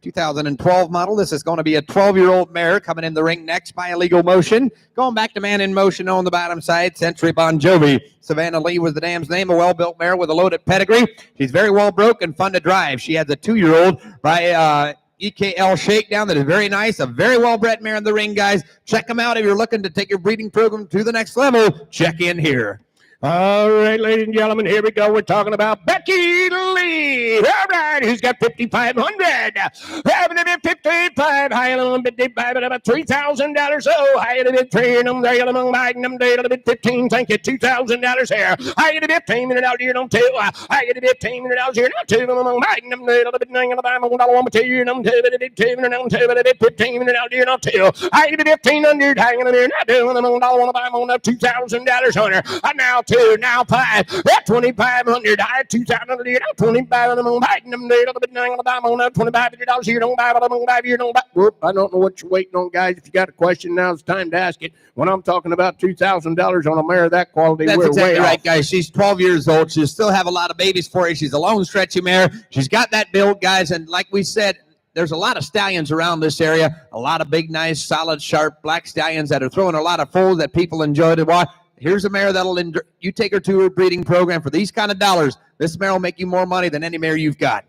2012 model. This is going to be a 12-year-old mare coming in the ring next by Illegal Motion. Going back to Man in Motion on the bottom side, Century Bon Jovi. Savannah Lee was the dam's name, a well-built mare with a loaded pedigree. She's very well broke and fun to drive. She has a 2-year-old by EKL Shakedown that is very nice, a very well-bred mare in the ring, guys. Check them out if you're looking to take your breeding program to the next level. Check in here. All right, ladies and gentlemen, here we go. We're talking about Becky Lee. All right, who's got 5,500? Having a bit 55. I had a bit 55, about $3,000. Oh, I had a bit 3 and I'm there. I'm buying them day a bit 15. Thank you, $2,000 here. I had a bit 10 minute out here, no 2. I had a bit 10 minute out here, no 2. I'm buying them day a bit 9 and I'm going to want to 2 and I'm 2, but a bit 2 and I'm 2, but a bit 15 minute out here, no 2. I had a bit 1,500. I had a bit 2 and I'm going to want to buy them on $2,000 on her. And now 2, now 5. That's 2,500. I had 2,000 here, 25 and I'm buying them day a bit 9 and I'm on $2,500 here, don't buy it, don't buy it, you don't buy it. Whoop, I don't know what you're waiting on, guys. If you got a question, now it's time to ask it. When I'm talking about $2,000 on a mare of that quality, That's we're exactly way right, off. guys. She's 12 years old. She'll still have a lot of babies for you. She's a long, stretchy mare. She's got that build, guys. And like we said, there's a lot of stallions around this area. A lot of big, nice, solid, sharp black stallions that are throwing a lot of foals that people enjoy to watch. Here's a mare that'll you take her to her breeding program for these kind of dollars. This mare will make you more money than any mare you've got.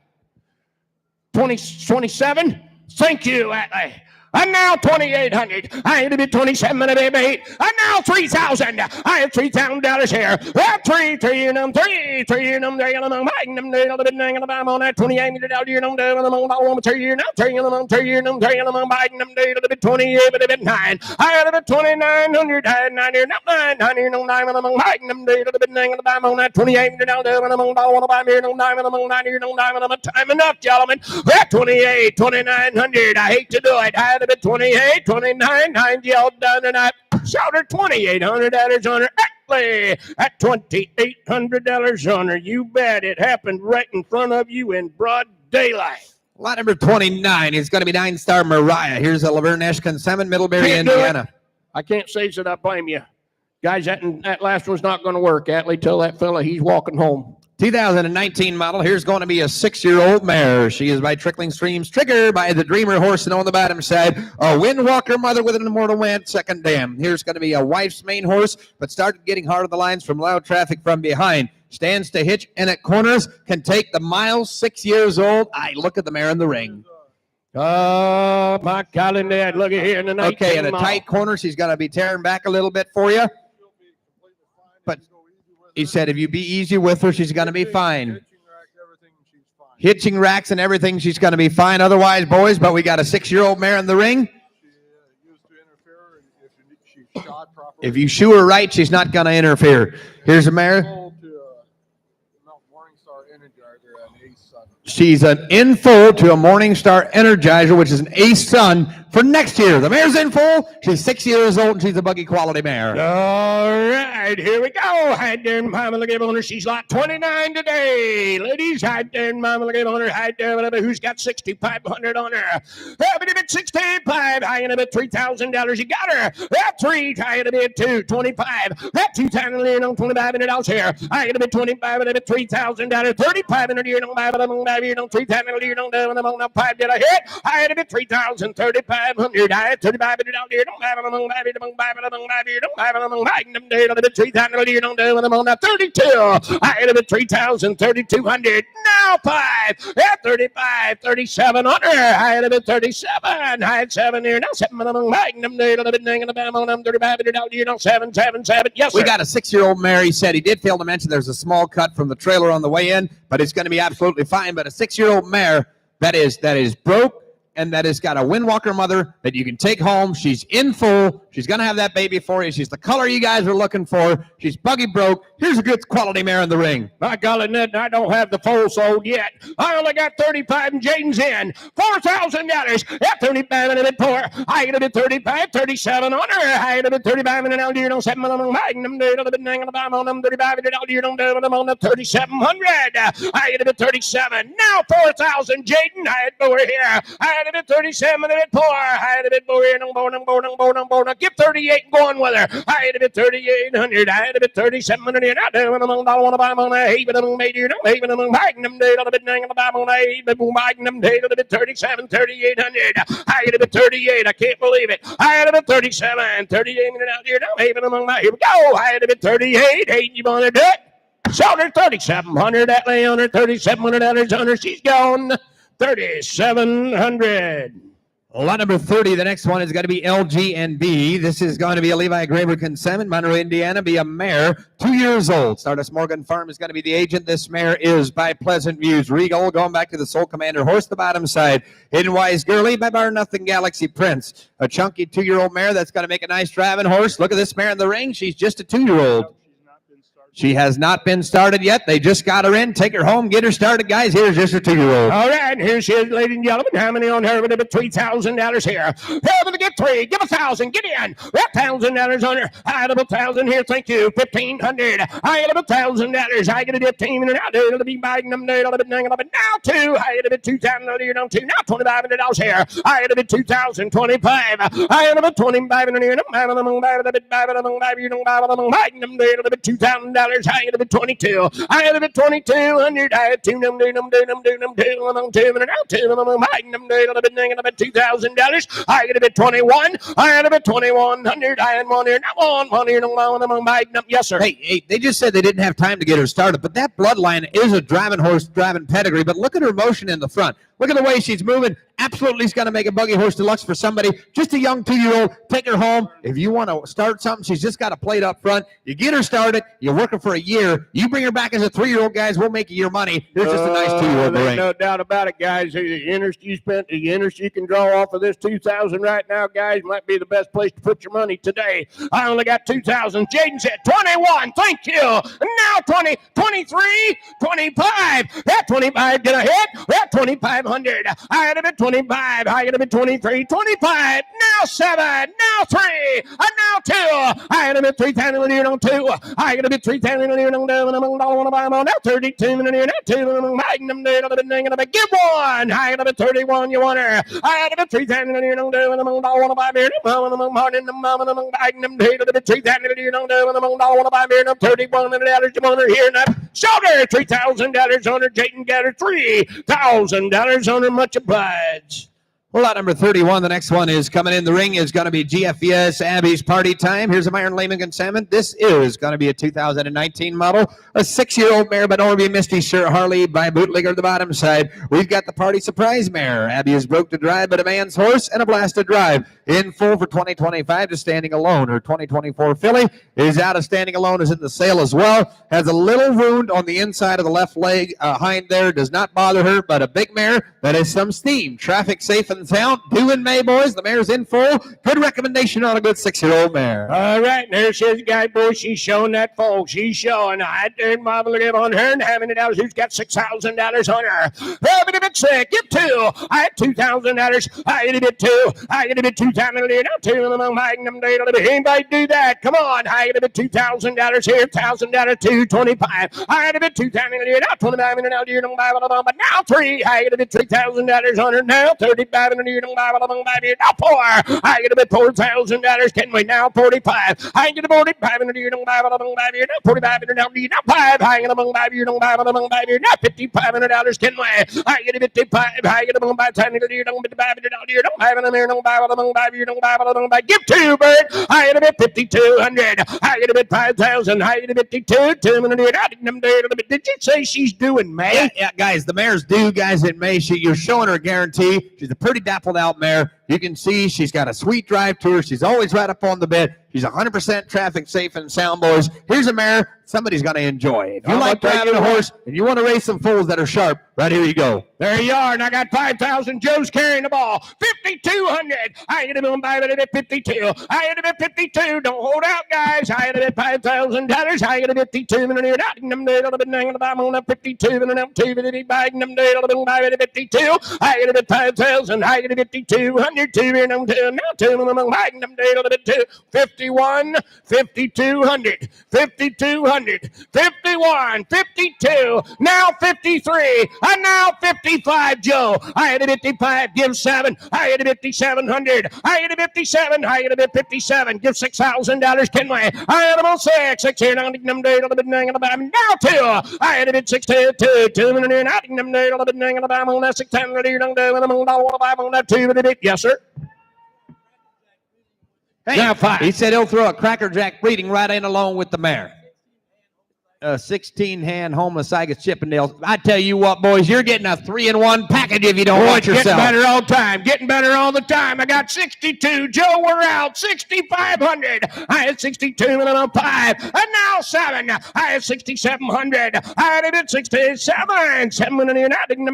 27? Thank you, Atlee. And now 2,800. I had to be 27 and a baby 8. And now 3,000. I have $3,000 here. Well, 3 and I'm 3 and I'm 3 and I'm buying them day a bit 9 and I'm on that 2,800 year and I'm doing them on 3 and I'm 3 and I'm 3 and I'm 3 and I'm buying them day a bit 28 but a bit 9. I had a bit 2,900. I had 900 and I'm buying them day a bit 9 and I'm on that 2,800 and I'm on to buy me and I'm 9 and I'm on 9 and I'm time enough, gentlemen. That 28, 2,900. I hate to do it. I had a bit 28, 29, 90 all done, and I shouted $2,800 on her. At $2,800 on her. You bet it happened right in front of you in broad daylight. Lot number 29 is going to be 9-star Mariah. Here's a Laverne Nash consignment, Middlebury, Can't do it. Indiana. I can't say that I blame you. Guys, that last one's not going to work. Atlee, tell that fella he's walking home. 2019 model. Here's going to be a 6-year-old mare. She is by Trickling Streams. Trigger by the Dreamer horse, and on the bottom side, a Windwalker mother with an immortal win, second dam. Here's going to be a wife's main horse, but started getting hard on the lines from loud traffic from behind. Stands to hitch and at corners, can take the miles, 6 years old. Look at the mare in the ring. Oh, my golly, Dad, look at here in the 19 Okay, in a mile. tight corner, she's going to be tearing back a little bit for you. But he said if you be easy with her, she's going to be fine. Hitching racks and everything, she's going to be fine. Otherwise, boys, but we got a 6-year-old mare in the ring. If you shoe her right, she's not going to interfere. Here's a mare. She's an in full to a Morningstar Energizer, which is an ace son for next year. The mare's in full. She's 6 years old, and she's a buggy quality mare. All right, here we go. Hide there, Mama, look on her. She's lot 29 today. Ladies, hide there, Mama, look on her. Hide there, whatever. Who's got 6,500 on her? Have it a bit 65. High in a bit $3,000. You got her. That 3. High in a bit 225. That 2 times on $2,500 here. High in a bit 25 and a bit $3,000. 35 year on 5 year on 3 times a year on 5 did I hit? I had a bit 3,000 3,500. I had 35 year on 5 year on 3 times a year on 32. I had a bit 3,000 3,200. Now 5 at 35 37 on her. I had a bit 37. I had 7 here. Now 7 magnum day on a bit on 35 year on 777. Yes, sir. We got a 6-year-old mare. He said he did fail to mention there's a small cut from the trailer on the way in, but it's going to be absolutely fine. But a 6-year-old mare that is broke and that has got a Windwalker mother that you can take home. She's in full. She's going to have that baby for you. She's the color you guys are looking for. She's buggy broke. Here's a good quality mare in the ring. My golly, Ned, I don't have the full sold yet. I only got 35 and Jaden's in. $4,000. At 35 and a bit 4. I get a bit 35, 37 on her. I get a bit 35 and an out here on 7 on them. Magnum, a bit hanging about on them. 35 and out here on them on the 3,700. I get a bit 37. Now 4,000. Jaden, I had 4 here. I had a bit 37 and a bit 4. I had a bit 4 here. On give 38 and going with her. I had a bit 3,800. I had a bit 3,700. I want to buy them on a haven of made you know, haven of magnum day on a bit nang on the Bible on a magnum day on a bit 37, 3,800. I had a bit 38. I can't believe it. I had a bit 37, 38 out here. Now haven among my here we go. I had a bit 38. Hey, you want to do it? Sold her 3,700. That lay on her 3,700 on her. She's gone 3,700. Lot number 30, the next one is going to be LG&B. This is going to be a Levi Graber consignment, Monroe, Indiana, be a mare, 2 years old. Stardust Morgan Farm is going to be the agent. This mare is by Pleasant Views Regal, going back to the Soul Commander horse, the bottom side. Hidden Wise Girly by Bar Nothing Galaxy Prince. A chunky 2-year-old mare that's going to make a nice driving horse. Look at this mare in the ring. She's just a 2-year-old. She has not been started yet. They just got her in. Take her home. Get her started, guys. Here's just a 2-year-old. All right, here she is, ladies and gentlemen. How many on her? With a $3,000 here. Help to get 3. Give 1,000. Get in. That $1,000 on her. I had a 1,000 here. Thank you. 1,500. I had a $1,000. I get a 15 out there. It'll be buying them. Now 2. I had a bit 2,000 here. Now 2. Now $2,500 here. I had a bit 2,025. I had a bit 25 here. A bit 2,000. I had a bit 22. I had a bit 2,200. I had 2 $2,000. I had a bit 21. I had a bit 2,100. I had 1 here. Not 1 here. Yes, sir. Hey, they just said they didn't have time to get her started, but that bloodline is a driving horse, driving pedigree. But look at her motion in the front. Look at the way she's moving. Absolutely, she's going to make a buggy horse deluxe for somebody. Just a young 2-year-old. Take her home. If you want to start something, she's just got a plate up front. You get her started. You're working for a year. You bring her back as a 3-year-old, guys. We'll make you your money. There's just a nice 2-year-old. There's no doubt about it, guys. The interest you spent, the interest you can draw off of this 2,000 right now, guys, might be the best place to put your money today. I only got 2,000. Jaden said 21. Thank you. Now 20, 23, 25. That 25 did I hit? That 2,500. I had a bit 25. I had a bit 23, 25. Now 7. Now 3. Now 2. I had a bit 3,000 here on 2. I had a bit 3,000 here on 2. Now 32 now 2. Magnum day. Give 1. I had a bit 31. You want her? I had a bit 3,000 here on 2. I want to buy beer. Magnum day. 3,000 here on 2. I want to buy beer. $31 you want her here. Sold her $3,000 on her. Jaden got her $3,000 on her. Much obliged. Lot number 31. The next one is coming in the ring is going to be GFES Abby's Party Time. Here's a Myron Lehman consignment. This is going to be a 2019 model, a 6-year-old mare by Norby Misty Shirt Harley by Bootlegger at the bottom side. We've got the Party Surprise mare. Abby is broke to drive, but a man's horse and a blasted drive. In full for 2025 to standing alone. Her 2024 filly is out of standing alone, is in the sale as well. Has a little wound on the inside of the left leg hind there. Does not bother her, but a big mare that is some steam. Traffic safe and sound. Due in May, boys. The mare's in full. Good recommendation on a good 6-year-old mare. All right, there she is, guy boy. She's showing that foal. She's showing. I did marvel on her and having it out. Who's got $6,000 on her? Having a bit sick. Give two. I had $2,000. I get a bit two. I get a bit $2,000. Anybody do that? Come on. I get a bit $2,000 here. $1,000, $225. I had a bit $2,000. Now $25. But now three. I get a bit $3,000 on her. Now $35. Now four. I get a bit $4,000. Can we now 45? I get a 45. Now 45. Now 5. I get a $5. Now $5,500. Can we? I get a bit 55. I get a give two, bird. I get a bit 5,200. I get a bit 5,000. I get a bit 52. Did you say she's due in May? Yeah, guys, the mare's due, guys, in May. You're showing her a guarantee. She's a pretty dappled out mare. You can see she's got a sweet drive to her. She's always right up on the bit. She's 100% traffic safe and sound, boys. Here's a mare somebody's going to enjoy. If you like driving a horse and you want to race some foals that are sharp, right here you go. There you are, and I got 5,000. Joe's carrying the ball. 5,200. I hit him on 52. I hit him at 52. Don't hold out, guys. I hit him at $5,000. I hit him at 52. I'm on a 52. I'm on 52. I hit him at 5,000. I hit him at 5,200. 51, 5,200, 5,200, 51, 52, now 53, and now 55, Joe. I had a 55, give 7. I had a 5,700. I had a 57. I had a 57, give $6,000. Can we? I had about 6. 6 here, now 2. I had a bit 62, 2. Yes, sir. Hey, now 5. He said he'll throw a Cracker Jack breeding right in along with the mare. 16-hand homozygous Chippendales. I tell you what, boys, you're getting a 3-in-1 package if you don't watch yourself. Getting better all the time. Getting better all the time. I got 62. Joe, we're out. 6,500. I had 62 and then 5. And now 7. I had 6,700. I had it at 67. 7 and you're not. I'm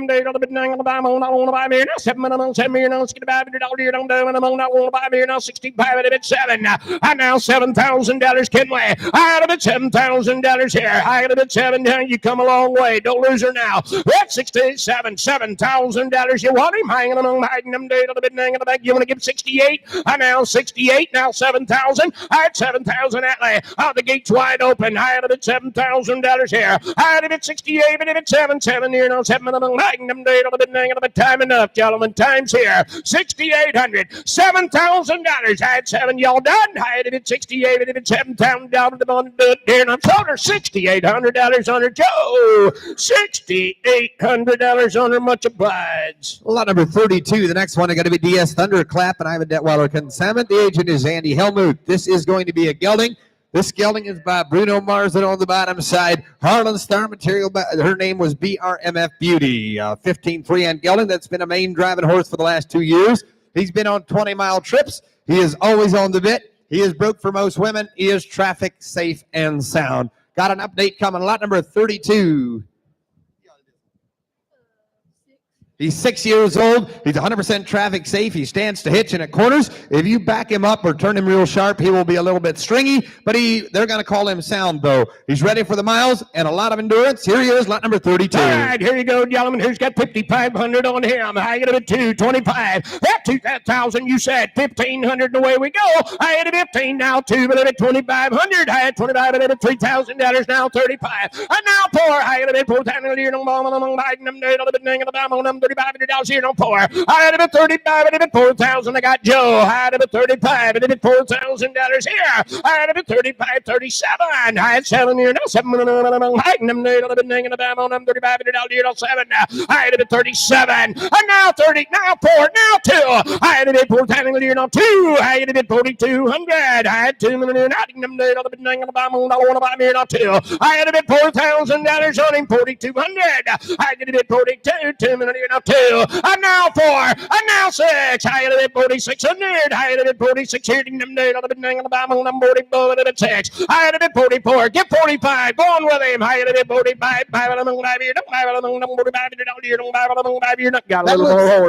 now 65 at 7. And now $7,000. Can we? I had it at $7,000 here. I got a bit 7 down. You come a long way. Don't lose her now. That's 67, $7,000. You want him hanging on them day to the bit in the back. You want to give 68? I now 68. Now 7,000. I had 7,000 Atley. Out the gates wide open. I had a bit $7,000 here. I had a bit 68. And a bit 7 here. Now 7 of them hanging them day to the bit in the back. Time enough, gentlemen. Time's here. 6,800. $7,000. I had 7. Y'all done? I had a bit 68. And a bit 7,000 down to the bottom. And I'm sold her 68. $800 on her, Joe. $6,800 on her. Much obliged. Lot number 32. The next one is going to be DS Thunderclap and Ivan Detweiler consignment. The agent is Andy Helmuth. This is going to be a gelding. This gelding is by Bruno Marsden on the bottom side. Harlan Star Material. Her name was BRMF Beauty. 15 3-hand gelding that's been a main driving horse for the last 2 years. He's been on 20-mile trips. He is always on the bit. He is broke for most women. He is traffic safe and sound. Got an update coming. Lot number 32. He's 6 years old. He's 100% traffic safe. He stands to hitch in at corners. If you back him up or turn him real sharp, he will be a little bit stringy, but they're going to call him sound, though. He's ready for the miles and a lot of endurance. Here he is, lot number 32. All right, here you go, gentlemen. Who's got 5,500 on him? I get him at 225. That 2,000, you said 1,500, and away we go. I had a 15, now 2, but at 2,500. I had 25, but at $3,000, now 35. And now 4. I had a 4,000. $35 here, no pour. I had a bit 35, and a bit 4,000. I got Joe. I had a bit 35, and a bit $4,000 here. I had a bit 35, 37. I had 7 here, no 7. I $35 here, no 7. I had a bit 37, and now 30, now 4, now 2. I had a bit 4,000 here, no 2. I had a bit 4,200. I had 2 million. I had a bit $4,000 on him, 4,200. I had a bit 42, 2 million, no 2. And now 4, and now 6. I had a bit 4,600. I had a bit 46 here. I'm 6. I had a bit 44. Get 45. Go on with him. I had a bit 45.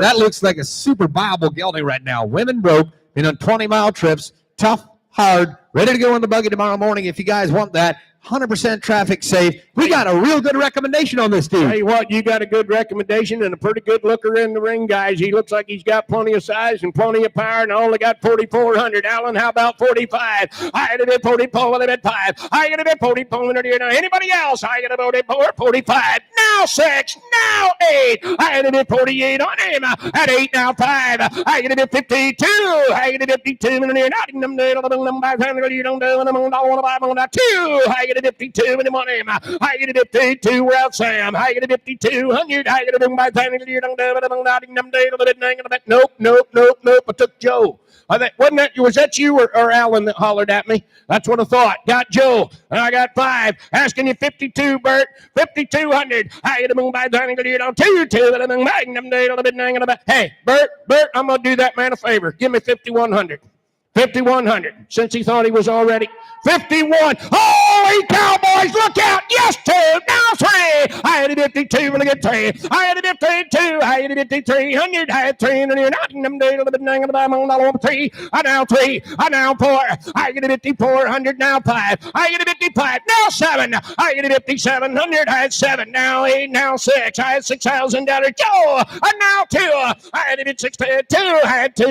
That looks like a super viable gelding right now. Women broke in on 20-mile trips. Tough, hard, ready to go in the buggy tomorrow morning if you guys want that. 100% traffic safe. We got a real good recommendation on this dude. Tell you what, you got a good recommendation and a pretty good looker in the ring, guys. He looks like he's got plenty of size and plenty of power, and I only got 4,400. Alan, how about 45? I had a bit 44, a bit 5. I got a bit 44. Anybody else? I got a bit 45. Now 6. Now 8. I had a bit 48 on him. At 8, now 5. I got a bit 52. I got a bit 52. I get a 52 in the money. I get a 52. We're out, Sam. I get a 5,200. I get a nope. I took Joe. Was that you or Alan that hollered at me? That's what I thought. Got Joe. And I got 5. Asking you 52, Bert. 5,200. I get a moon by 2. Hey, Bert, I'm going to do that man a favor. Give me 5,100. 5,100, since he thought he was already 51. Holy cowboys, look out. Yes, 2, now 3. I had a 52 when I get 3. I had a 52. I had a 5,300. I had 300. I now 3. I now 4. I get a 5,400. Now 5. I get a 55. Now 7. I get a 5,700. I had 7. Now 8. Now 6. I had $6,000. Joe. And now 2. I had a 62. I had 2.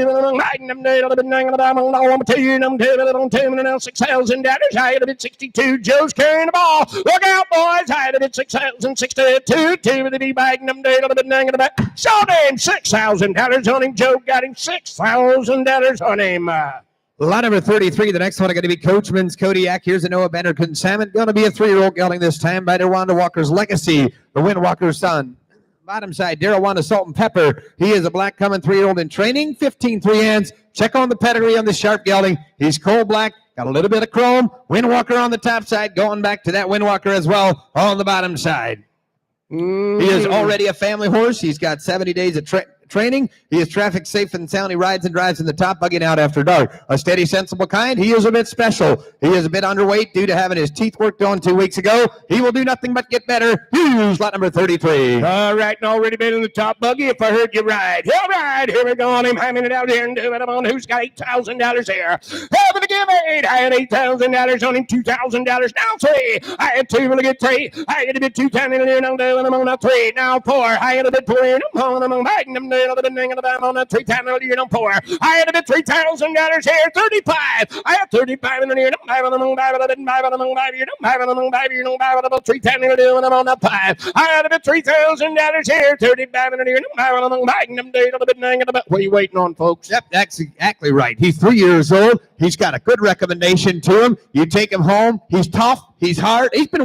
$6,000. I had a bit 62. Joe's carrying the ball. Look out, boys. I had a bit 6,062. 2 with the D-bag. Sold him $6,000 on him. Joe got him $6,000 on him. Lot number 33. The next one are going to be Coachman's Kodiak. Here's a Noah Bender consignment. Going to be a 3-year-old gelding this time by Wanda Walker's Legacy, the Windwalker's son. Bottom side, Darrell Wanda Salt and Pepper. He is a black coming 3-year-old in training. 15 3-hands. Check on the pedigree on the sharp gelding. He's coal black. Got a little bit of chrome. Windwalker on the top side. Going back to that Windwalker as well on the bottom side. He is already a family horse. He's got 70 days of training. He is traffic safe and sound. He rides and drives in the top buggy out after dark. A steady, sensible kind. He is a bit special. He is a bit underweight due to having his teeth worked on 2 weeks ago. He will do nothing but get better. Here's lot number 33. All right, and already been in the top buggy if I heard you right. All right, here we go on him. Hamming it out here and doing it on who's got $8,000 here. Having to give 8. I had $8,000 on him. $2,000. Now 3. I had 2. Will I get 3? I had a bit 2 10 in there. I'm doing them on a 3. Now 4. I had a bit 4. On a 3 10 you don't pour. I had a bit $3,000 here. 35. I had 35 in the year. Don't buy on the moon. Buy on the moon. Buy on the moon. You don't buy on the moon. Buy you don't buy on the 310 in the year. I'm on a 5. I had a bit $3,000 here. 35 in the year. Don't buy on the moon. Buy them day. What are you waiting on, folks? Yep, that's exactly right. He's 3 years old. He's got a good recommendation to him. You take him home. He's tough. He's hard. He's been